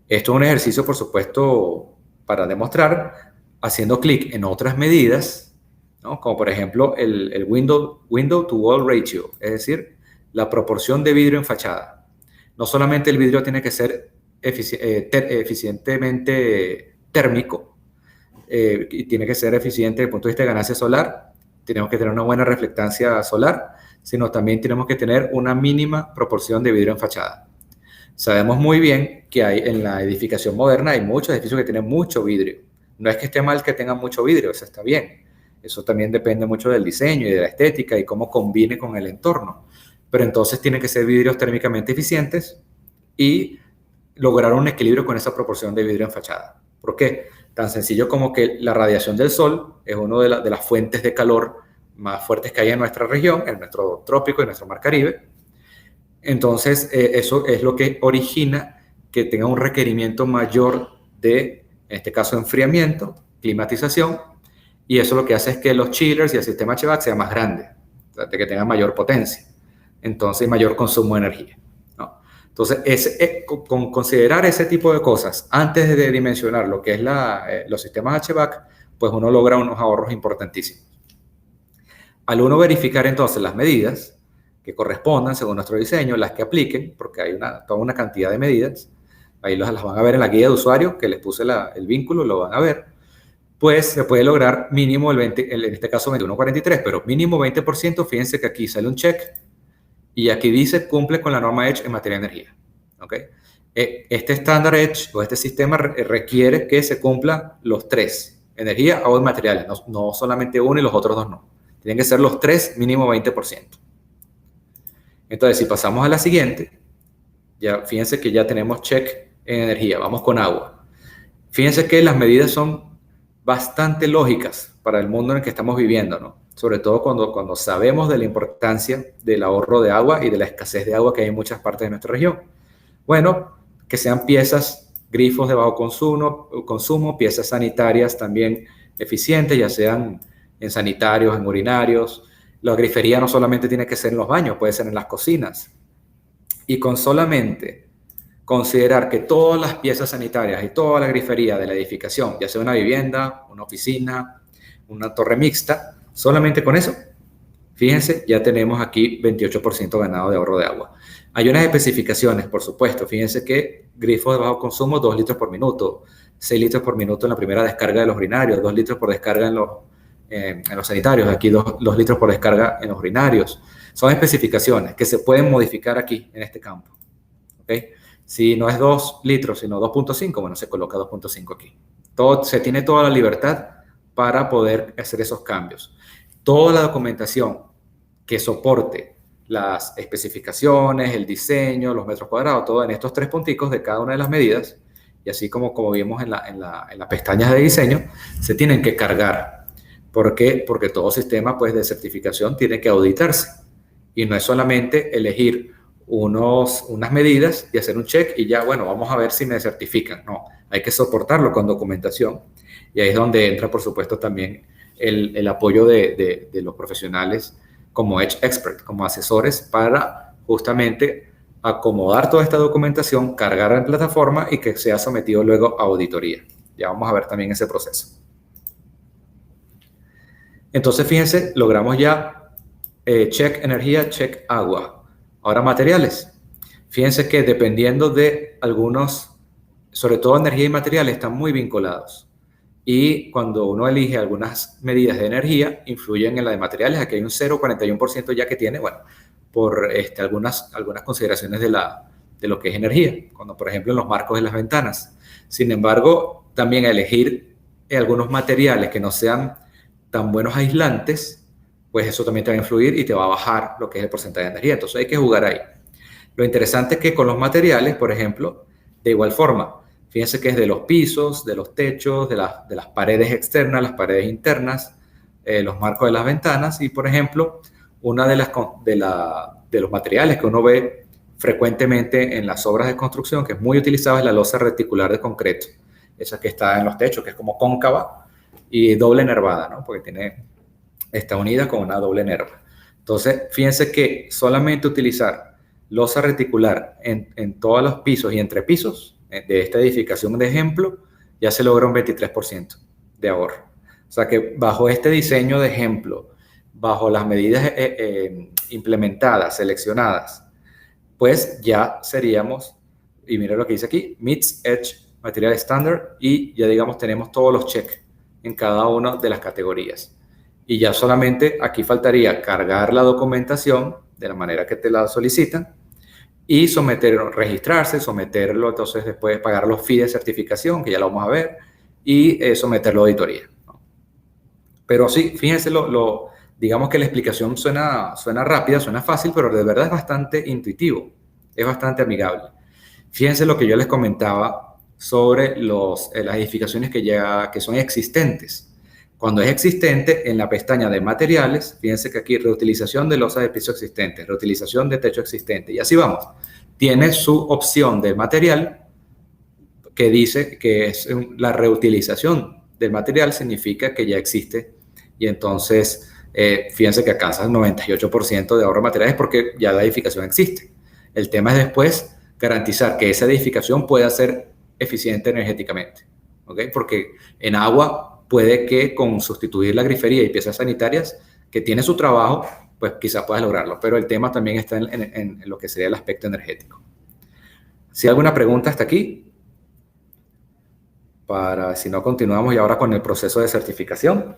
Esto es un ejercicio, por supuesto, para demostrar, haciendo clic en otras medidas, ¿no? Como por ejemplo el window to wall ratio, es decir, la proporción de vidrio en fachada. No solamente el vidrio tiene que ser eficientemente térmico, y tiene que ser eficiente desde el punto de vista de ganancia solar, tenemos que tener una buena reflectancia solar, sino también tenemos que tener una mínima proporción de vidrio en fachada. Sabemos muy bien que en la edificación moderna hay muchos edificios que tienen mucho vidrio. No es que esté mal que tengan mucho vidrio, eso está bien. Eso también depende mucho del diseño y de la estética y cómo combine con el entorno. Pero entonces tienen que ser vidrios térmicamente eficientes y lograr un equilibrio con esa proporción de vidrio en fachada. ¿Por qué? Tan sencillo como que la radiación del sol es una de las fuentes de calor más fuertes que hay en nuestra región, en nuestro trópico y nuestro mar Caribe. Entonces, eso es lo que origina que tenga un requerimiento mayor de, en este caso, enfriamiento, climatización, y eso lo que hace es que los chillers y el sistema HVAC sea más grande, de que tenga mayor potencia, entonces mayor consumo de energía, ¿no? Entonces, con considerar ese tipo de cosas antes de dimensionar lo que es los sistemas HVAC, pues uno logra unos ahorros importantísimos. Al uno verificar entonces las medidas que correspondan según nuestro diseño, las que apliquen, porque hay toda una cantidad de medidas, ahí las van a ver en la guía de usuario, que les puse el vínculo, lo van a ver, pues se puede lograr mínimo en este caso 21.43, pero mínimo 20%, fíjense que aquí sale un check, y aquí dice cumple con la norma EDGE en materia de energía. ¿Okay? Este estándar EDGE o este sistema requiere que se cumpla los tres, energía, agua y materiales, no solamente uno y los otros dos no. Tienen que ser los tres, mínimo 20%. Entonces, si pasamos a la siguiente, ya fíjense que ya tenemos check en energía. Vamos con agua. Fíjense que las medidas son bastante lógicas para el mundo en el que estamos viviendo, ¿no? Sobre todo cuando sabemos de la importancia del ahorro de agua y de la escasez de agua que hay en muchas partes de nuestra región. Bueno, que sean piezas, grifos de bajo consumo, piezas sanitarias también eficientes, ya sean en sanitarios, en urinarios. La grifería no solamente tiene que ser en los baños, puede ser en las cocinas. Y con solamente considerar que todas las piezas sanitarias y toda la grifería de la edificación, ya sea una vivienda, una oficina, una torre mixta, solamente con eso, fíjense, ya tenemos aquí 28% ganado de ahorro de agua. Hay unas especificaciones, por supuesto. Fíjense que grifos de bajo consumo, 2 litros por minuto, 6 litros por minuto en la primera descarga de los urinarios, 2 litros por descarga en los sanitarios, aquí 2 litros por descarga en los urinarios. Son especificaciones que se pueden modificar aquí en este campo. ¿Okay? Si no es 2 litros, sino 2.5, bueno, se coloca 2.5 aquí. Se tiene toda la libertad para poder hacer esos cambios. Toda la documentación que soporte las especificaciones, el diseño, los metros cuadrados, todo en estos 3 punticos de cada una de las medidas, y así como vimos en las pestañas de diseño, se tienen que cargar. ¿Por qué? Porque todo sistema pues, de certificación tiene que auditarse. Y no es solamente elegir unas medidas y hacer un check y ya, bueno, vamos a ver si me certifican. No, hay que soportarlo con documentación. Y ahí es donde entra, por supuesto, también el apoyo de los profesionales como Edge Expert, como asesores, para justamente acomodar toda esta documentación, cargarla en plataforma y que sea sometido luego a auditoría. Ya vamos a ver también ese proceso. Entonces, fíjense, logramos ya check energía, check agua. Ahora materiales. Fíjense que dependiendo de algunos, sobre todo energía y materiales, están muy vinculados. Y cuando uno elige algunas medidas de energía, influyen en la de materiales. Aquí hay un 0,41% ya que tiene, bueno, por algunas consideraciones de lo que es energía, cuando por ejemplo en los marcos de las ventanas. Sin embargo, también elegir algunos materiales que no sean tan buenos aislantes, pues eso también te va a influir y te va a bajar lo que es el porcentaje de energía. Entonces hay que jugar ahí. Lo interesante es que con los materiales, por ejemplo, de igual forma, fíjense que es de los pisos, de los techos, de las paredes externas, las paredes internas, los marcos de las ventanas y, por ejemplo, una de los materiales que uno ve frecuentemente en las obras de construcción, que es muy utilizada, es la losa reticular de concreto. Esa que está en los techos, que es como cóncava y doble nervada, ¿no? Porque está unida con una doble nerva. Entonces, fíjense que solamente utilizar losa reticular en todos los pisos y entre pisos de esta edificación de ejemplo, ya se logra un 23% de ahorro. O sea que bajo este diseño de ejemplo, bajo las medidas implementadas, seleccionadas, pues ya seríamos, y mira lo que dice aquí, meets Edge Material Standard, y ya digamos tenemos todos los checks en cada una de las categorías. Y ya solamente aquí faltaría cargar la documentación de la manera que te la solicitan y registrarse, someterlo, entonces después pagar los fees de certificación, que ya lo vamos a ver, y someterlo a auditoría. Pero sí, fíjense, digamos que la explicación suena rápida, suena fácil, pero de verdad es bastante intuitivo, es bastante amigable. Fíjense lo que yo les comentaba sobre las edificaciones que son existentes. Cuando es existente, en la pestaña de materiales, fíjense que aquí reutilización de losas de piso existentes, reutilización de techo existente, y así vamos. Tiene su opción de material que dice que es la reutilización del material, significa que ya existe, y entonces fíjense que alcanza el 98% de ahorro de materiales porque ya la edificación existe. El tema es después garantizar que esa edificación pueda ser eficiente energéticamente, ¿ok? Porque en agua puede que con sustituir la grifería y piezas sanitarias, que tiene su trabajo, pues quizás puedas lograrlo, pero el tema también está en lo que sería el aspecto energético. Si hay alguna pregunta hasta aquí, si no continuamos y ahora con el proceso de certificación.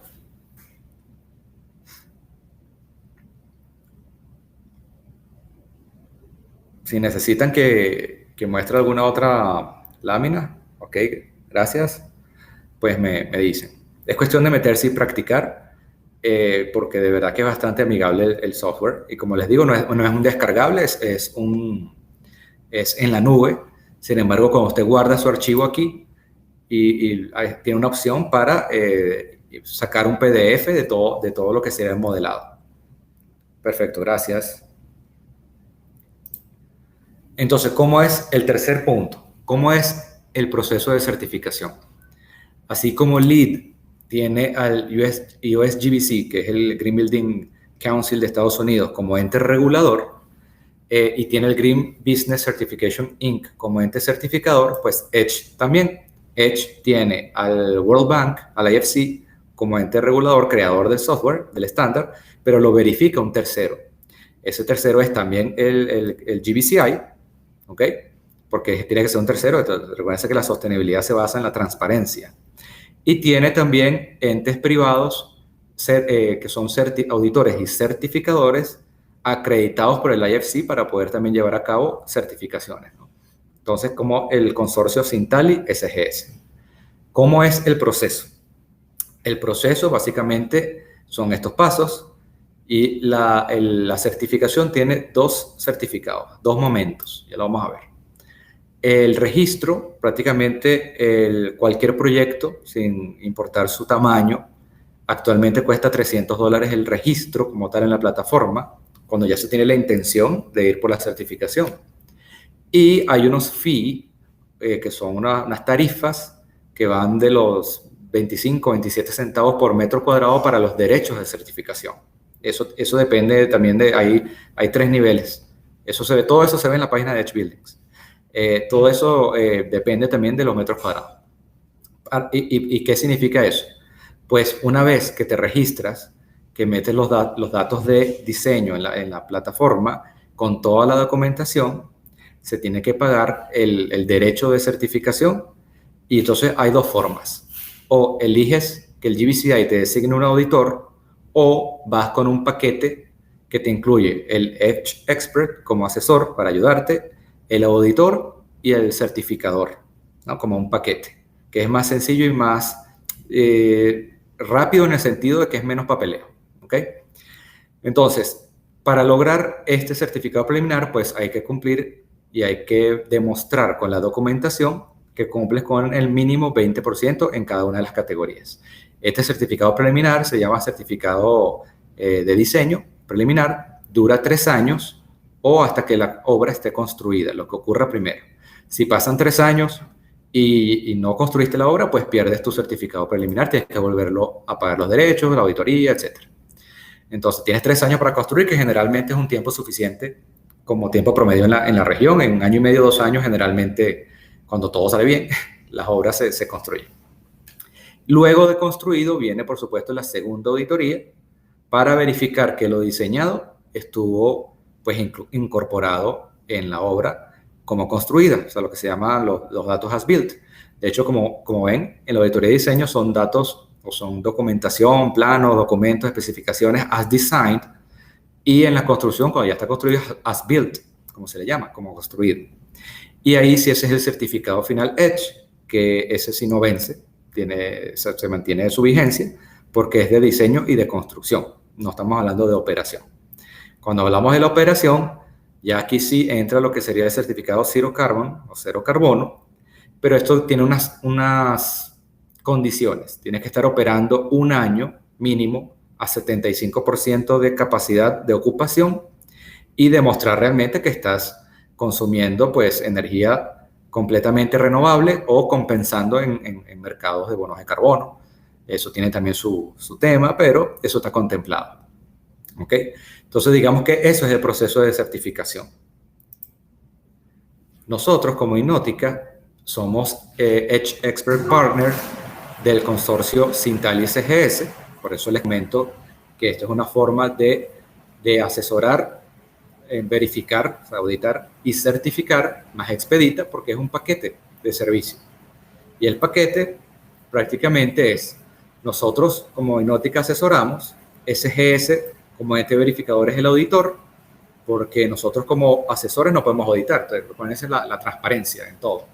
Si necesitan que muestre alguna otra lámina, ok, gracias, pues me dicen. Es cuestión de meterse y practicar, porque de verdad que es bastante amigable el software. Y como les digo, no es un descargable, es en la nube. Sin embargo, cuando usted guarda su archivo aquí y tiene una opción para sacar un PDF de todo lo que será el modelado. Perfecto, gracias. Entonces, ¿cómo es el tercer punto? ¿Cómo es el proceso de certificación? Así como LEED tiene al USGBC, que es el Green Building Council de Estados Unidos, como ente regulador, y tiene el Green Business Certification Inc. como ente certificador, pues Edge también. Edge tiene al World Bank, al IFC, como ente regulador, creador del software, del estándar, pero lo verifica un tercero. Ese tercero es también el GBCI, ¿ok? Porque tiene que ser un tercero. Recuerden que la sostenibilidad se basa en la transparencia. Y tiene también entes privados que son auditores y certificadores acreditados por el IFC para poder también llevar a cabo certificaciones, ¿no? Entonces, como el consorcio Sintali SGS. ¿Cómo es el proceso? El proceso básicamente son estos pasos y la certificación tiene dos certificados, dos momentos, ya lo vamos a ver. El registro, prácticamente cualquier proyecto, sin importar su tamaño, actualmente cuesta $300 el registro como tal en la plataforma, cuando ya se tiene la intención de ir por la certificación. Y hay unos fees, que son unas tarifas que van de los 25, 27 centavos por metro cuadrado para los derechos de certificación. Eso depende también de, hay 3 niveles. Todo eso se ve en la página de Edge Buildings. Todo eso depende también de los metros cuadrados. ¿Y qué significa eso? Pues una vez que te registras, que metes los datos de diseño en la plataforma, con toda la documentación, se tiene que pagar el derecho de certificación. Y entonces hay 2 formas. O eliges que el GBCI te designe un auditor, o vas con un paquete que te incluye el Edge Expert como asesor para ayudarte, el auditor y el certificador, ¿no? Como un paquete, que es más sencillo y más rápido en el sentido de que es menos papeleo. ¿Ok? Entonces, para lograr este certificado preliminar, pues hay que cumplir y hay que demostrar con la documentación que cumples con el mínimo 20% en cada una de las categorías. Este certificado preliminar se llama certificado de diseño preliminar, dura 3 años o hasta que la obra esté construida, lo que ocurra primero. Si pasan 3 años y no construiste la obra, pues pierdes tu certificado preliminar, tienes que volverlo a pagar los derechos, la auditoría, etc. Entonces, tienes 3 años para construir, que generalmente es un tiempo suficiente como tiempo promedio en la región. En 1 año y medio, 2 años, generalmente, cuando todo sale bien, las obras se construyen. Luego de construido, viene, por supuesto, la segunda auditoría para verificar que lo diseñado estuvo pues, incorporado en la obra como construida, o sea, lo que se llama los datos as built. De hecho, como ven, en la auditoría de diseño son datos o son documentación, planos, documentos, especificaciones as designed, y en la construcción, cuando ya está construido, as built, como se le llama, como construido. Y ahí sí ese es el certificado final Edge, que ese sí no vence, se mantiene su vigencia, porque es de diseño y de construcción. No estamos hablando de operación. Cuando hablamos de la operación, ya aquí sí entra lo que sería el certificado Zero Carbon o cero carbono, pero esto tiene unas condiciones. Tienes que estar operando 1 año mínimo a 75% de capacidad de ocupación y demostrar realmente que estás consumiendo pues, energía completamente renovable o compensando en mercados de bonos de carbono. Eso tiene también su tema, pero eso está contemplado. ¿Ok? Entonces, digamos que eso es el proceso de certificación. Nosotros, como Innótica, somos Edge Expert Partner del consorcio Sintali SGS. Por eso les comento que esto es una forma de asesorar, verificar, auditar y certificar más expedita, porque es un paquete de servicio. Y el paquete prácticamente es, nosotros como Innótica asesoramos, SGS como ente verificador es el auditor, porque nosotros como asesores no podemos auditar, entonces ponerse la transparencia en todo.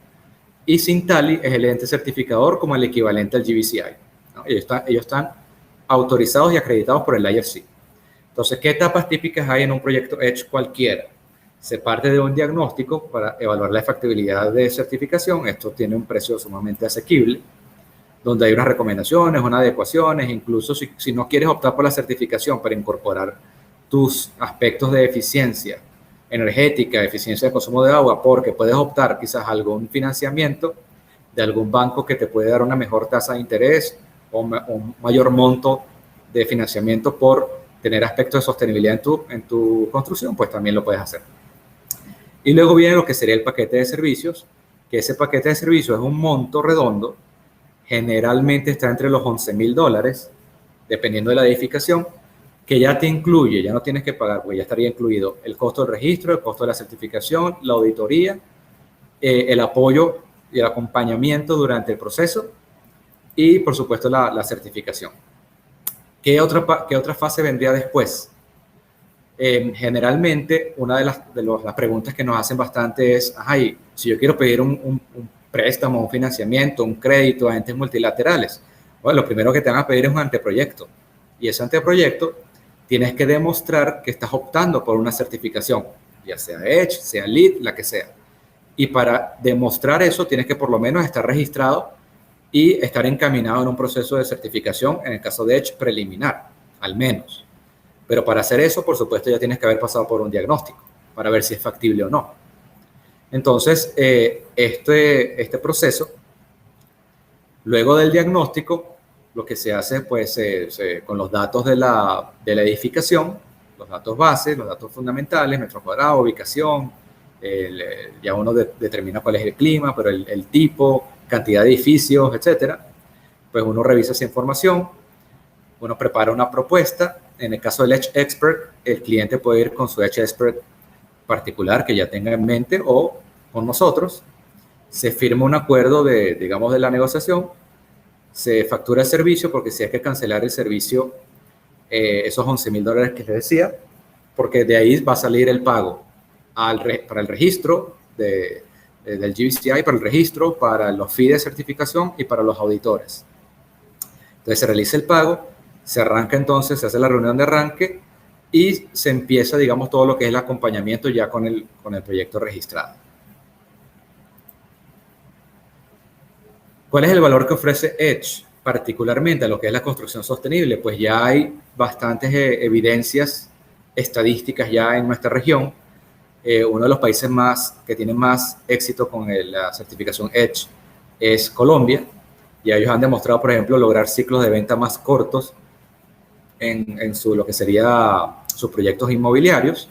Y Sintali es el ente certificador como el equivalente al GBCI, ¿no? Ellos están autorizados y acreditados por el IFC. Entonces, ¿qué etapas típicas hay en un proyecto Edge cualquiera? Se parte de un diagnóstico para evaluar la factibilidad de certificación. Esto tiene un precio sumamente asequible, donde hay unas recomendaciones, unas adecuaciones, incluso si no quieres optar por la certificación para incorporar tus aspectos de eficiencia energética, eficiencia de consumo de agua, porque puedes optar quizás a algún financiamiento de algún banco que te puede dar una mejor tasa de interés o un mayor monto de financiamiento por tener aspectos de sostenibilidad en tu construcción, pues también lo puedes hacer. Y luego viene lo que sería el paquete de servicios, que ese paquete de servicios es un monto redondo, generalmente está entre los $11,000, dependiendo de la edificación, que ya te incluye, ya no tienes que pagar, porque ya estaría incluido el costo del registro, el costo de la certificación, la auditoría, el apoyo y el acompañamiento durante el proceso y, por supuesto, la certificación. ¿Qué otra fase vendría después? Generalmente, una de las preguntas que nos hacen bastante es, si yo quiero pedir un préstamo, un financiamiento, un crédito a entes multilaterales, bueno, lo primero que te van a pedir es un anteproyecto. Y ese anteproyecto tienes que demostrar que estás optando por una certificación, ya sea Edge, sea LEED, la que sea. Y para demostrar eso, tienes que por lo menos estar registrado y estar encaminado en un proceso de certificación, en el caso de Edge, preliminar, al menos. Pero para hacer eso, por supuesto, ya tienes que haber pasado por un diagnóstico para ver si es factible o no. Entonces, este proceso Luego del diagnóstico, lo que se hace, pues, con los datos de la edificación, los datos base, los datos fundamentales, metros cuadrados, ubicación, ya uno determina cuál es el clima, pero el tipo, cantidad de edificios, etcétera. Pues uno revisa esa información, uno prepara una propuesta. En el caso del Edge Expert, el cliente puede ir con su Edge Expert particular que ya tenga en mente o con nosotros. Se firma un acuerdo digamos, de la negociación, se factura el servicio, porque si hay que cancelar el servicio, esos $11,000 que les decía, porque de ahí va a salir el pago para el registro del GBCI, para el registro, para los fees de certificación y para los auditores. Entonces se realiza el pago, se arranca entonces, se hace la reunión de arranque y se empieza, digamos, todo lo que es el acompañamiento ya con el proyecto registrado. ¿Cuál es el valor que ofrece Edge? Particularmente a lo que es la construcción sostenible, pues ya hay bastantes evidencias estadísticas ya en nuestra región. Uno de los países que tiene más éxito con la certificación Edge es Colombia, y ellos han demostrado, por ejemplo, lograr ciclos de venta más cortos en lo que sería sus proyectos inmobiliarios,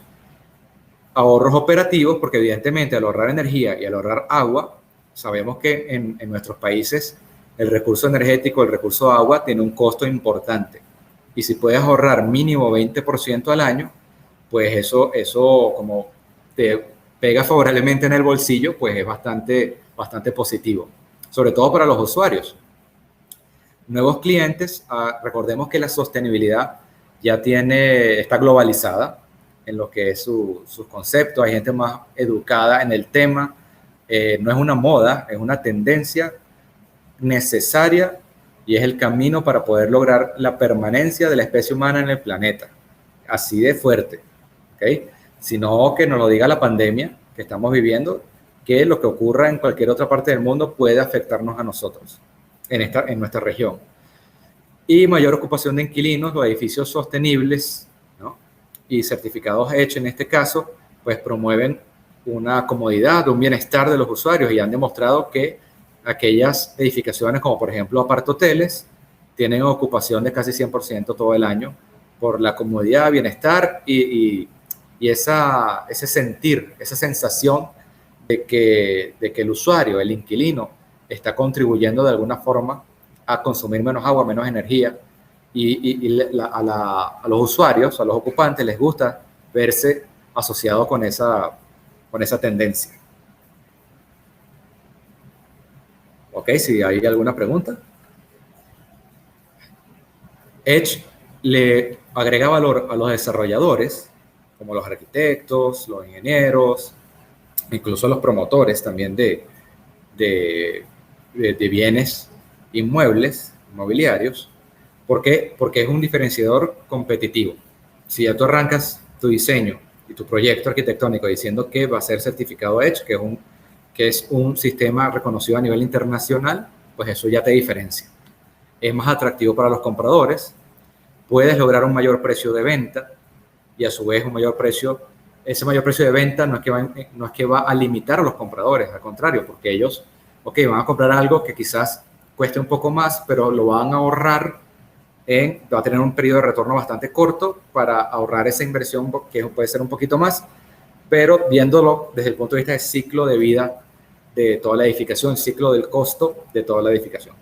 ahorros operativos, porque evidentemente al ahorrar energía y al ahorrar agua, sabemos que en nuestros países el recurso energético, el recurso agua, tiene un costo importante. Y si puedes ahorrar mínimo 20% al año, pues eso como te pega favorablemente en el bolsillo, pues es bastante positivo, sobre todo para los usuarios. Nuevos clientes, recordemos que la sostenibilidad ya está globalizada en lo que es sus conceptos, hay gente más educada en el tema. No es una moda, es una tendencia necesaria y es el camino para poder lograr la permanencia de la especie humana en el planeta. Así de fuerte, ¿ok? Sino que nos lo diga la pandemia que estamos viviendo, que lo que ocurra en cualquier otra parte del mundo puede afectarnos a nosotros en nuestra región. Y mayor ocupación de inquilinos, los edificios sostenibles, ¿no? Y certificados Edge en este caso, pues promueven una comodidad, un bienestar de los usuarios y han demostrado que aquellas edificaciones como por ejemplo apartoteles tienen ocupación de casi 100% todo el año por la comodidad, bienestar y ese sentir, esa sensación de que el usuario, el inquilino, está contribuyendo de alguna forma a consumir menos agua, menos energía a los usuarios, a los ocupantes les gusta verse asociado con esa tendencia. Ok, si hay alguna pregunta. Edge le agrega valor a los desarrolladores, como los arquitectos, los ingenieros, incluso los promotores también de bienes inmobiliarios. ¿Por qué? Porque es un diferenciador competitivo. Si ya tú arrancas tu diseño y tu proyecto arquitectónico diciendo que va a ser certificado Edge, que es un sistema reconocido a nivel internacional, pues eso ya te diferencia. Es más atractivo para los compradores, puedes lograr un mayor precio de venta y a su vez ese mayor precio de venta no es que va a limitar a los compradores, al contrario, porque ellos, van a comprar algo que quizás cueste un poco más, pero lo van a ahorrar va a tener un periodo de retorno bastante corto para ahorrar esa inversión que puede ser un poquito más, pero viéndolo desde el punto de vista del ciclo de vida de toda la edificación, ciclo del costo de toda la edificación.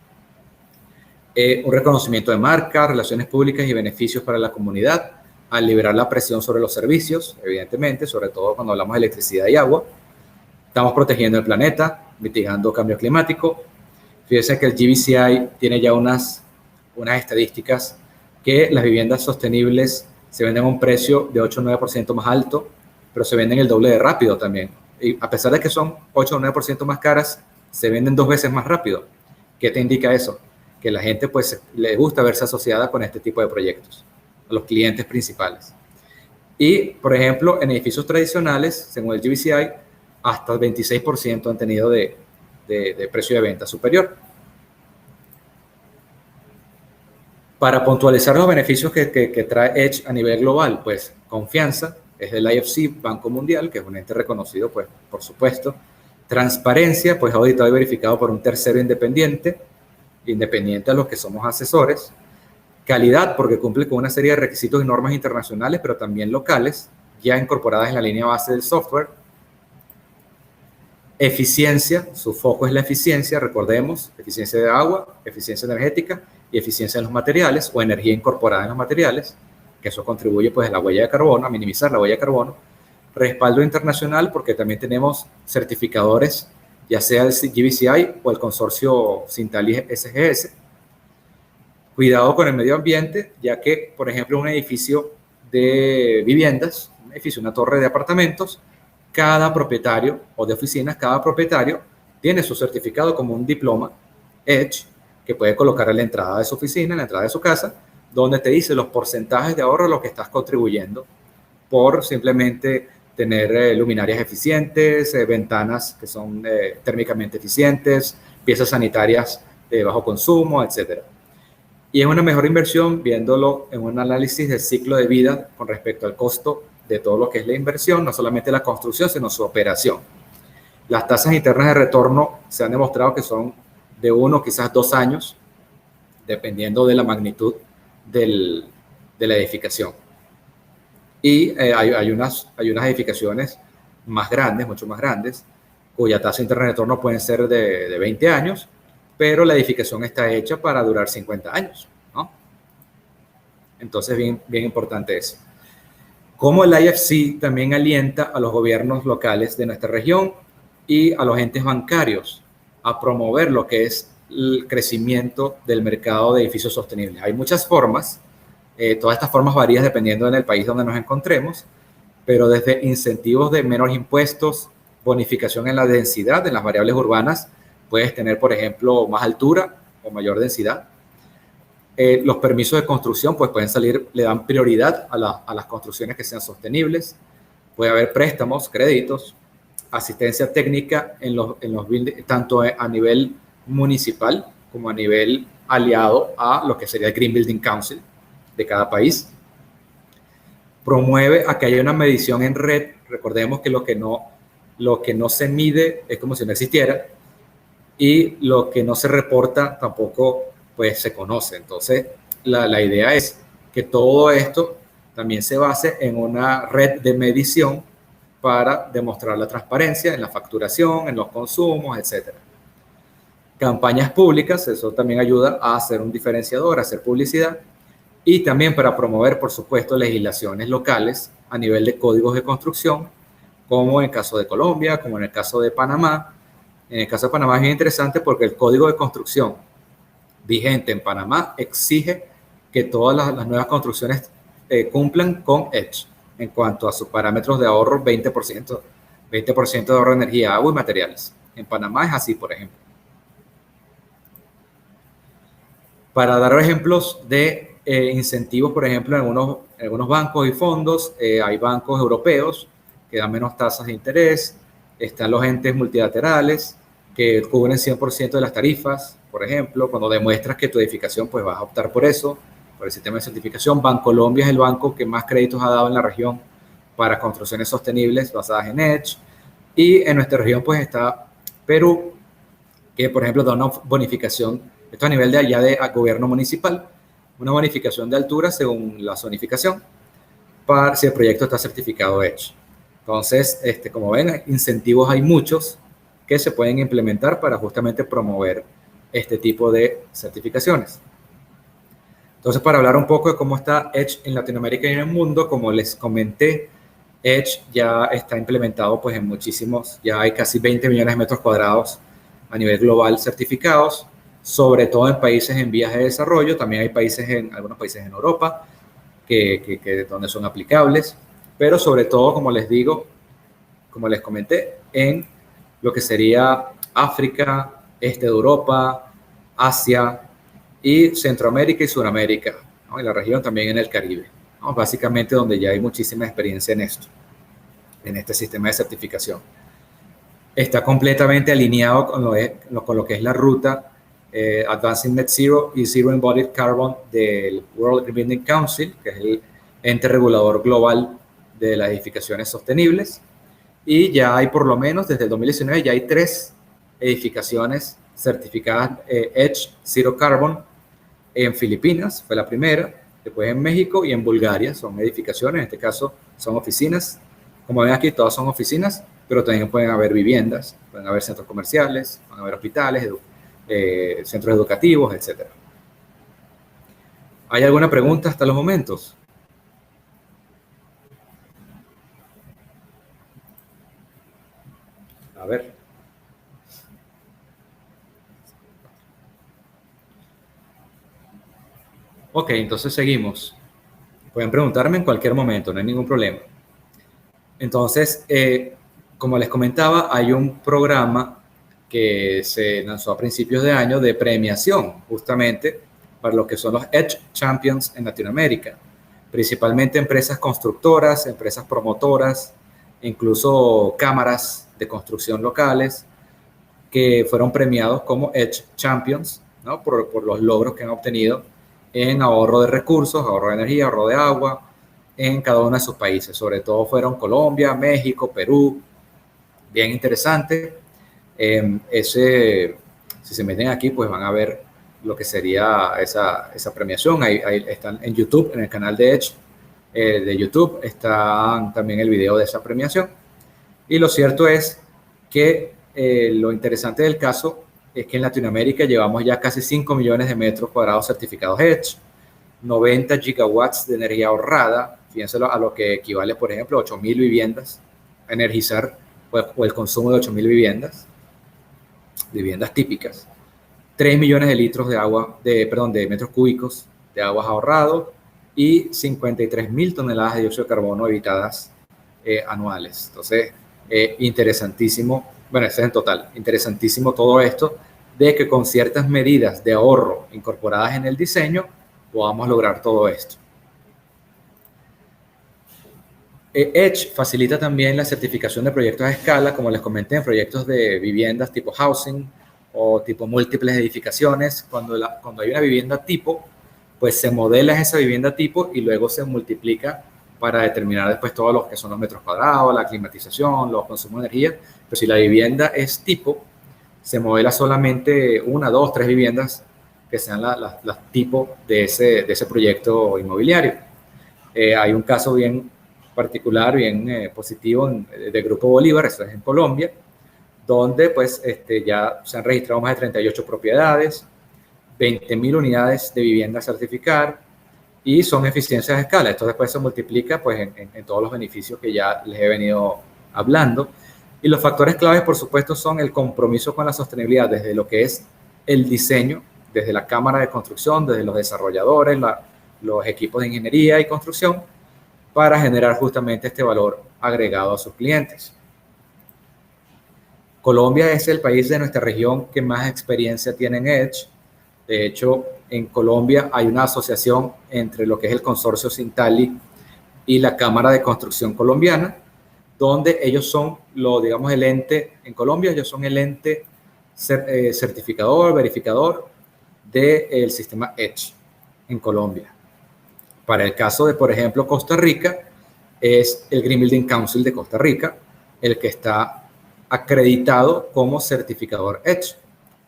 Un reconocimiento de marca, relaciones públicas y beneficios para la comunidad, al liberar la presión sobre los servicios, evidentemente, sobre todo cuando hablamos de electricidad y agua. Estamos protegiendo el planeta, mitigando cambio climático. Fíjense que el GBCI tiene ya unas estadísticas que las viviendas sostenibles se venden a un precio de 8 o 9% más alto, pero se venden el doble de rápido también. Y a pesar de que son 8 o 9% más caras, se venden 2 veces más rápido. ¿Qué te indica eso? Que la gente pues le gusta verse asociada con este tipo de proyectos, a los clientes principales. Y, por ejemplo, en edificios tradicionales, según el GBCI, hasta el 26% han tenido de precio de venta superior. Para puntualizar los beneficios que trae Edge a nivel global, pues confianza, es del IFC, Banco Mundial, que es un ente reconocido, pues por supuesto. Transparencia, pues auditado y verificado por un tercero independiente. independiente a los que somos asesores. Calidad, porque cumple con una serie de requisitos y normas internacionales, pero también locales, ya incorporadas en la línea base del software. Eficiencia, su foco es la eficiencia, recordemos, eficiencia de agua, eficiencia energética y eficiencia en los materiales o energía incorporada en los materiales, que eso contribuye pues a la huella de carbono, a minimizar la huella de carbono. Respaldo internacional, porque también tenemos certificadores, ya sea el GBCI o el consorcio Sintali SGS. Cuidado con el medio ambiente, ya que, por ejemplo, un edificio de viviendas, un edificio, una torre de apartamentos, cada propietario o de oficinas, cada propietario tiene su certificado como un diploma EDGE que puede colocar en la entrada de su oficina, en la entrada de su casa, donde te dice los porcentajes de ahorro a los que estás contribuyendo por simplemente tener luminarias eficientes, ventanas que son térmicamente eficientes, piezas sanitarias de bajo consumo, etcétera. Y es una mejor inversión viéndolo en un análisis del ciclo de vida con respecto al costo de todo lo que es la inversión, no solamente la construcción, sino su operación. Las tasas internas de retorno se han demostrado que son de 1, quizás 2 años, dependiendo de la magnitud de la edificación. Y hay unas edificaciones más grandes, mucho más grandes, cuya tasa interna de retorno pueden ser de 20 años, pero la edificación está hecha para durar 50 años, ¿no? Entonces, bien importante eso. Como el IFC también alienta a los gobiernos locales de nuestra región y a los entes bancarios a promover lo que es el crecimiento del mercado de edificios sostenibles. Hay muchas formas, todas estas formas varían dependiendo del país donde nos encontremos, pero desde incentivos de menores impuestos, bonificación en la densidad, en las variables urbanas, puedes tener, por ejemplo, más altura o mayor densidad. Los permisos de construcción pues pueden salir, le dan prioridad a las construcciones que sean sostenibles. Puede haber préstamos, créditos, asistencia técnica tanto a nivel municipal como a nivel aliado a lo que sería el Green Building Council de cada país. Promueve a que haya una medición en red. Recordemos que lo que no se mide es como si no existiera, y lo que no se reporta tampoco pues se conoce. Entonces la idea es que todo esto también se base en una red de medición para demostrar la transparencia en la facturación, en los consumos, etc. Campañas públicas, eso también ayuda a hacer un diferenciador, a hacer publicidad, y también para promover, por supuesto, legislaciones locales a nivel de códigos de construcción, como en el caso de Colombia, como en el caso de Panamá. En el caso de Panamá es bien interesante porque el código de construcción vigente en Panamá exige que todas las nuevas construcciones cumplan con EDGE en cuanto a sus parámetros de ahorro, 20% de ahorro de energía, agua y materiales. En Panamá es así, por ejemplo. Para dar ejemplos de incentivos, por ejemplo, en algunos bancos y fondos, hay bancos europeos que dan menos tasas de interés, están los entes multilaterales que cubren 100% de las tarifas, por ejemplo, cuando demuestras que tu edificación, pues vas a optar por eso, por el sistema de certificación. Bancolombia es el banco que más créditos ha dado en la región para construcciones sostenibles basadas en EDGE. Y en nuestra región, pues está Perú, que por ejemplo da una bonificación, esto a nivel de allá de gobierno municipal, una bonificación de altura según la zonificación, para si el proyecto está certificado EDGE. Entonces, como ven, incentivos hay muchos que se pueden implementar para justamente promover este tipo de certificaciones. Entonces, para hablar un poco de cómo está EDGE en Latinoamérica y en el mundo, como les comenté, EDGE ya está implementado pues en muchísimos, ya hay casi 20 millones de metros cuadrados a nivel global certificados, sobre todo en países en vías de desarrollo. También hay algunos países en Europa donde son aplicables, pero sobre todo, como les digo, como les comenté, en lo que sería África, este de Europa, Asia y Centroamérica y Sudamérica, ¿no? Y la región también en el Caribe, ¿no? Básicamente donde ya hay muchísima experiencia en esto, en este sistema de certificación. Está completamente alineado con lo que es la ruta Advancing Net Zero y Zero Embodied Carbon del World Green Building Council, que es el ente regulador global de las edificaciones sostenibles. Y ya hay, por lo menos desde el 2019, ya hay 3 edificaciones certificada Edge Zero Carbon en Filipinas, fue la primera, después en México y en Bulgaria, son edificaciones, en este caso son oficinas. Como ven aquí, todas son oficinas, pero también pueden haber viviendas, pueden haber centros comerciales, pueden haber hospitales, centros educativos, etc. ¿Hay alguna pregunta hasta los momentos? A ver. Ok, entonces seguimos. Pueden preguntarme en cualquier momento, no hay ningún problema. Entonces, como les comentaba, hay un programa que se lanzó a principios de año de premiación, justamente para lo que son los Edge Champions en Latinoamérica. Principalmente empresas constructoras, empresas promotoras, incluso cámaras de construcción locales, que fueron premiados como Edge Champions, ¿no? por los logros que han obtenido en ahorro de recursos, ahorro de energía, ahorro de agua, en cada uno de sus países. Sobre todo fueron Colombia, México, Perú. Bien interesante. Si se meten aquí, pues van a ver lo que sería esa premiación. Ahí están en YouTube, en el canal de Edge de YouTube, está también el video de esa premiación. Y lo cierto es que lo interesante del caso es que en Latinoamérica llevamos ya casi 5 millones de metros cuadrados certificados Edge, 90 gigawatts de energía ahorrada, fíjense a lo que equivale, por ejemplo, a 8.000 viviendas, a energizar o el consumo de 8.000 viviendas típicas, 3 millones de litros de agua, de metros cúbicos de aguas ahorrados y 53.000 toneladas de dióxido de carbono evitadas anuales. Entonces, interesantísimo, bueno, ese es en total, interesantísimo todo esto de que con ciertas medidas de ahorro incorporadas en el diseño podamos lograr todo esto. Edge facilita también la certificación de proyectos a escala, como les comenté, en proyectos de viviendas tipo housing o tipo múltiples edificaciones. Cuando hay una vivienda tipo, pues se modela esa vivienda tipo y luego se multiplica para determinar después todos los que son los metros cuadrados, la climatización, los consumos de energía. Pero si la vivienda es tipo, se modela solamente 1, 2, 3 viviendas que sean las tipos de ese proyecto inmobiliario. Hay un caso bien particular, bien positivo de Grupo Bolívar, esto es en Colombia, donde pues ya se han registrado más de 38 propiedades, 20.000 unidades de vivienda a certificar y son eficiencias de escala. Esto después se multiplica pues en todos los beneficios que ya les he venido hablando. Y los factores claves, por supuesto, son el compromiso con la sostenibilidad desde lo que es el diseño, desde la cámara de construcción, desde los desarrolladores, los equipos de ingeniería y construcción, para generar justamente este valor agregado a sus clientes. Colombia es el país de nuestra región que más experiencia tiene en Edge. De hecho, en Colombia hay una asociación entre lo que es el consorcio Sintali y la Cámara de Construcción Colombiana, donde ellos son, digamos, el ente, en Colombia ellos son el ente certificador, verificador del sistema Edge en Colombia. Para el caso de, por ejemplo, Costa Rica, es el Green Building Council de Costa Rica el que está acreditado como certificador Edge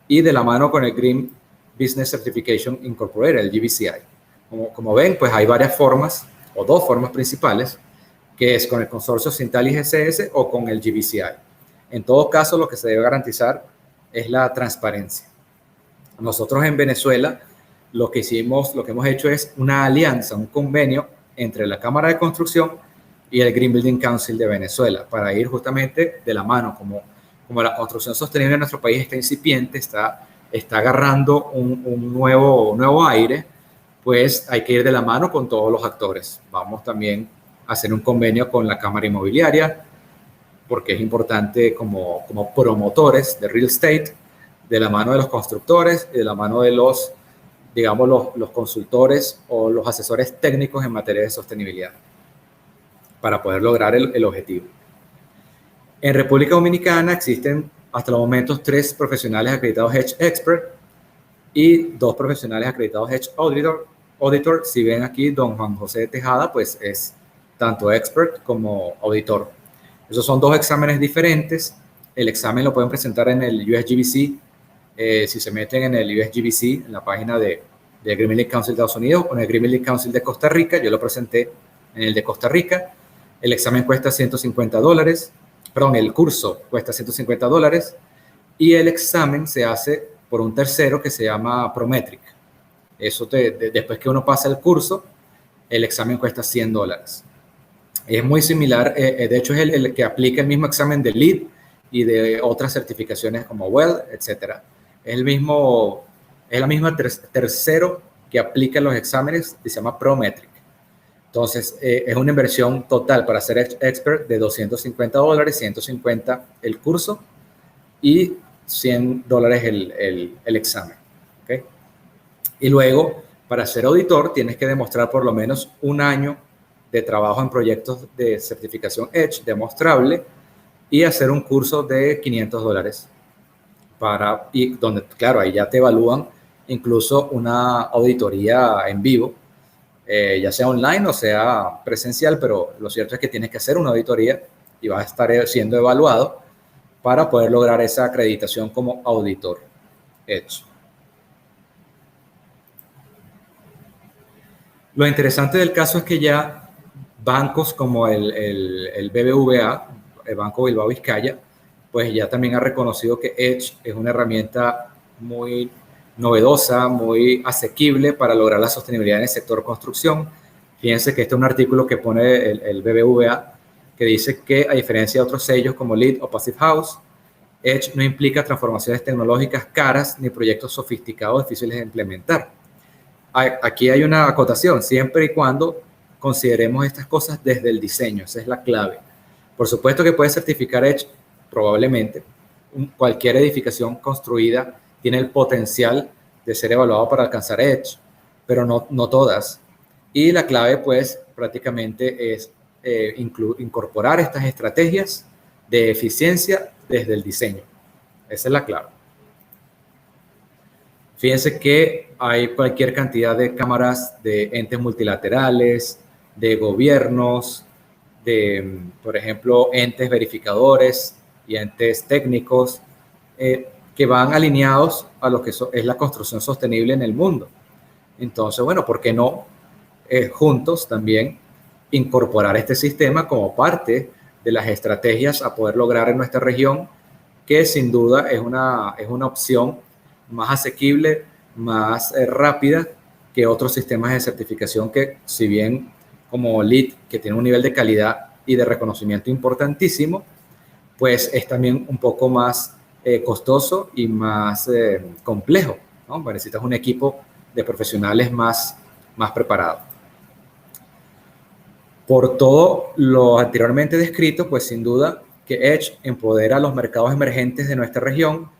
y de la mano con el Green Business Certification Incorporated, el GBCI. Como ven, pues hay varias formas, o dos formas principales, que es con el consorcio Sintali GCS o con el GBCI. En todo caso, lo que se debe garantizar es la transparencia. Nosotros en Venezuela lo que hemos hecho es una alianza, un convenio entre la Cámara de Construcción y el Green Building Council de Venezuela para ir justamente de la mano, como la construcción sostenible en nuestro país está incipiente, está agarrando un nuevo aire, pues hay que ir de la mano con todos los actores. Vamos también a hacer un convenio con la Cámara Inmobiliaria, porque es importante como promotores de real estate, de la mano de los constructores y de la mano de los consultores o los asesores técnicos en materia de sostenibilidad para poder lograr el objetivo. En República Dominicana existen hasta los momentos 3 profesionales acreditados Edge Expert y 2 profesionales acreditados Edge Auditor. Si ven aquí, don Juan José Tejada, pues es tanto Expert como Auditor. Esos son 2 exámenes diferentes. El examen lo pueden presentar en el USGBC Si se meten en el USGBC, en la página del Agreement League Council de Estados Unidos o en el Agreement League Council de Costa Rica, yo lo presenté en el de Costa Rica. El examen cuesta $150, perdón, el curso cuesta $150 y el examen se hace por un tercero que se llama Prometric. Eso después que uno pasa el curso, el examen cuesta $100. Es muy similar, de hecho es el que aplica el mismo examen de LEED y de otras certificaciones como WELL, etcétera. Es la misma tercero que aplica los exámenes y se llama Prometric. Entonces, es una inversión total para ser expert de $250, 150 el curso y $100 el examen. ¿Okay? Y luego, para ser auditor, tienes que demostrar por lo menos un año de trabajo en proyectos de certificación Edge demostrable y hacer un curso de $500 y donde, claro, ahí ya te evalúan incluso una auditoría en vivo, ya sea online o sea presencial, pero lo cierto es que tienes que hacer una auditoría y vas a estar siendo evaluado para poder lograr esa acreditación como auditor Edge. Lo interesante del caso es que ya bancos como el BBVA, el Banco Bilbao Vizcaya, pues ya también ha reconocido que Edge es una herramienta muy novedosa, muy asequible para lograr la sostenibilidad en el sector construcción. Fíjense que este es un artículo que pone el BBVA que dice que, a diferencia de otros sellos como LEED o Passive House, Edge no implica transformaciones tecnológicas caras ni proyectos sofisticados difíciles de implementar. Aquí hay una acotación, siempre y cuando consideremos estas cosas desde el diseño, esa es la clave. Por supuesto que puedes certificar Edge, probablemente. Cualquier edificación construida tiene el potencial de ser evaluado para alcanzar Edge, pero no todas. Y la clave, pues, prácticamente es incorporar estas estrategias de eficiencia desde el diseño. Esa es la clave. Fíjense que hay cualquier cantidad de cámaras de entes multilaterales, de gobiernos, de, por ejemplo, entes verificadores y entes técnicos que van alineados a lo que es la construcción sostenible en el mundo. Entonces, bueno, ¿por qué no juntos también incorporar este sistema como parte de las estrategias a poder lograr en nuestra región, que sin duda es una opción más asequible, más rápida que otros sistemas de certificación que, si bien como LEED, que tiene un nivel de calidad y de reconocimiento importantísimo, pues es también un poco más costoso y más complejo, ¿no? Necesitas un equipo de profesionales más preparado. Por todo lo anteriormente descrito, pues sin duda que Edge empodera a los mercados emergentes de nuestra región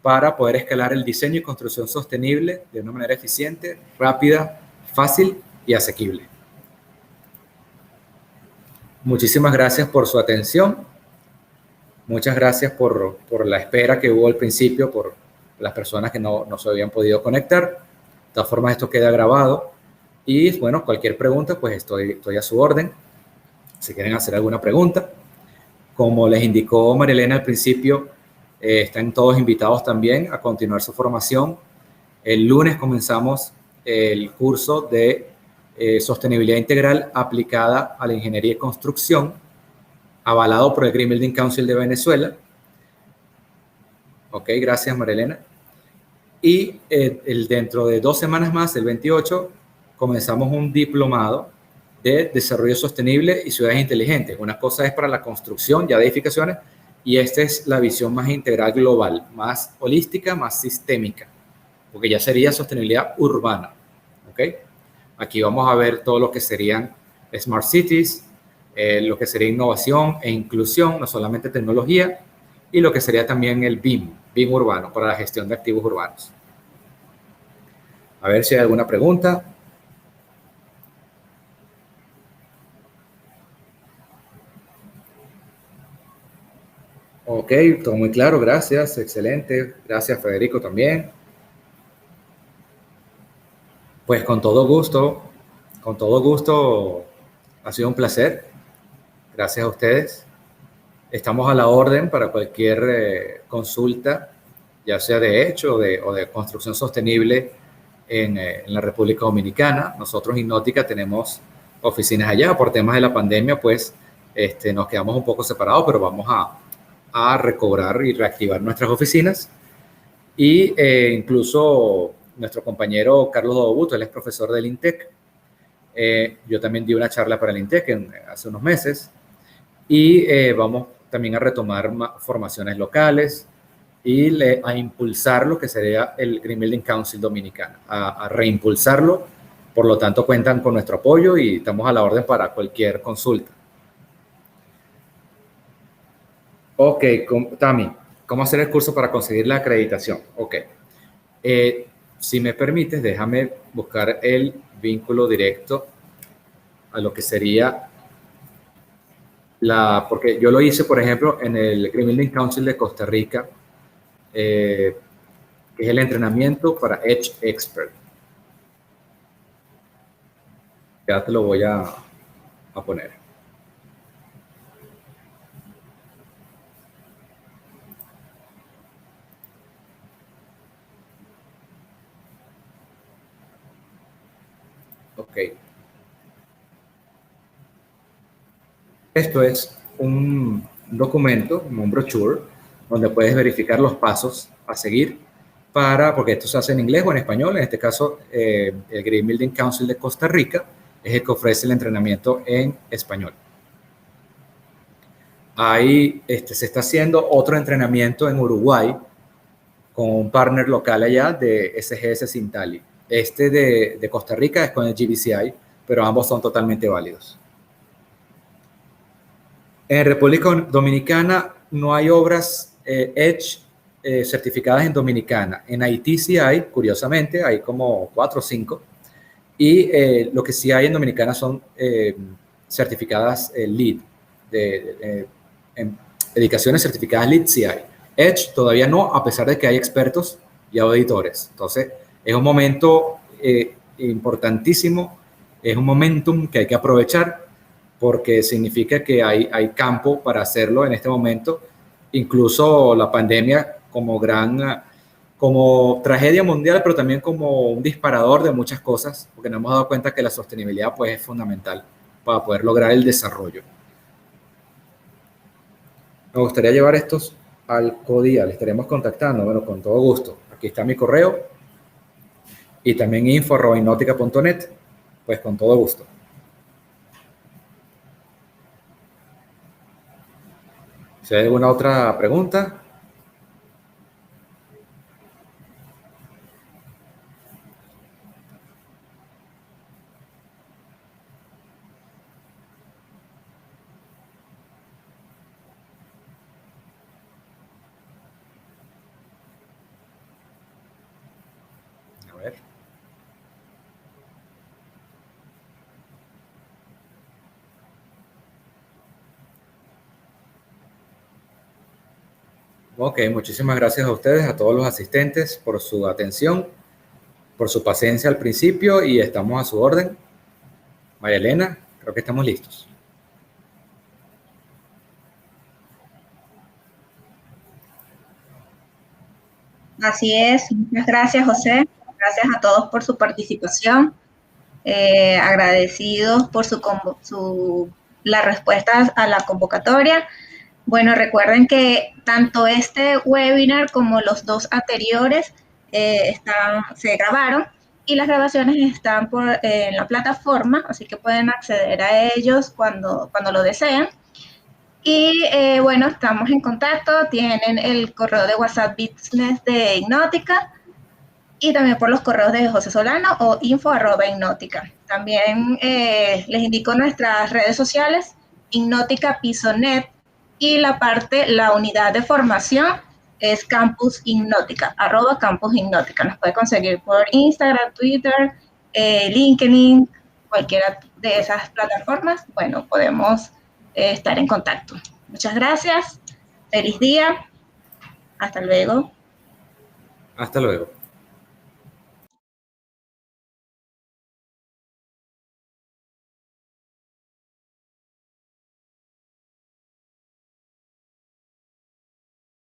para poder escalar el diseño y construcción sostenible de una manera eficiente, rápida, fácil y asequible. Muchísimas gracias por su atención. Muchas gracias por la espera que hubo al principio, por las personas que no se habían podido conectar. De todas formas, esto queda grabado. Y bueno, cualquier pregunta, pues estoy a su orden. Si quieren hacer alguna pregunta. Como les indicó Marilena al principio, están todos invitados también a continuar su formación. El lunes comenzamos el curso de Sostenibilidad Integral aplicada a la Ingeniería y Construcción, avalado por el Green Building Council de Venezuela. Ok, gracias Marilena. Y dentro de 2 semanas más, el 28, comenzamos un diplomado de Desarrollo Sostenible y Ciudades Inteligentes. Una cosa es para la construcción ya de edificaciones y esta es la visión más integral global, más holística, más sistémica, porque ya sería sostenibilidad urbana. ¿Ok? Aquí vamos a ver todo lo que serían Smart Cities, lo que sería innovación e inclusión, no solamente tecnología, y lo que sería también el BIM urbano, para la gestión de activos urbanos. A ver si hay alguna pregunta. Ok, todo muy claro, gracias, excelente. Gracias, Federico, también. Pues con todo gusto, ha sido un placer. Gracias a ustedes. Estamos a la orden para cualquier consulta ya sea de hecho o de construcción sostenible en la República Dominicana. Nosotros Innótica tenemos oficinas allá. Por temas de la pandemia, pues nos quedamos un poco separados, pero vamos a recobrar y reactivar nuestras oficinas. Y incluso nuestro compañero Carlos Dobuto, él es profesor del INTEC. Yo también di una charla para el INTEC hace unos meses. Y vamos también a retomar formaciones locales y a impulsar lo que sería el Green Building Council Dominicano, a reimpulsarlo. Por lo tanto, cuentan con nuestro apoyo y estamos a la orden para cualquier consulta. Ok, Tami, ¿cómo hacer el curso para conseguir la acreditación? Ok. Si me permites, déjame buscar el vínculo directo a lo que sería porque yo lo hice, por ejemplo, en el Green Building Council de Costa Rica, que es el entrenamiento para Edge Expert. Ya te lo voy a poner. Ok. Esto es un documento, un brochure, donde puedes verificar los pasos a seguir porque esto se hace en inglés o en español. En este caso, el Green Building Council de Costa Rica es el que ofrece el entrenamiento en español. Ahí se está haciendo otro entrenamiento en Uruguay con un partner local allá de SGS Sintali. De Costa Rica es con el GBCI, pero ambos son totalmente válidos. En República Dominicana no hay obras Edge certificadas en Dominicana. En Haití sí hay, curiosamente, hay como 4 o 5. Y lo que sí hay en Dominicana son certificadas LEED, en edificaciones certificadas LEED sí hay. Edge todavía no, a pesar de que hay expertos y auditores. Entonces, es un momento importantísimo, es un momentum que hay que aprovechar, porque significa que hay campo para hacerlo en este momento. Incluso la pandemia como tragedia mundial, pero también como un disparador de muchas cosas, porque nos hemos dado cuenta que la sostenibilidad pues, es fundamental para poder lograr el desarrollo. Me gustaría llevar estos al CODIA, le estaremos contactando, bueno, con todo gusto. Aquí está mi correo y también info@innautica.net, pues con todo gusto. Si hay alguna otra pregunta. A ver. Ok, muchísimas gracias a ustedes, a todos los asistentes, por su atención, por su paciencia al principio y estamos a su orden. María Elena, creo que estamos listos. Así es. Muchas gracias, José. Gracias a todos por su participación. Agradecidos por las respuestas a la convocatoria. Bueno, recuerden que tanto este webinar como los 2 anteriores se grabaron y las grabaciones están en la plataforma, así que pueden acceder a ellos cuando lo deseen. Y bueno, estamos en contacto, tienen el correo de WhatsApp Business de Innótica y también por los correos de José Solano o info@innautica. También les indico nuestras redes sociales, Innótica Pisonet, y la unidad de formación es Campus Innótica, @Campus Innótica. Nos puede conseguir por Instagram, Twitter, LinkedIn, cualquiera de esas plataformas. Bueno, podemos estar en contacto. Muchas gracias. Feliz día. Hasta luego. Hasta luego.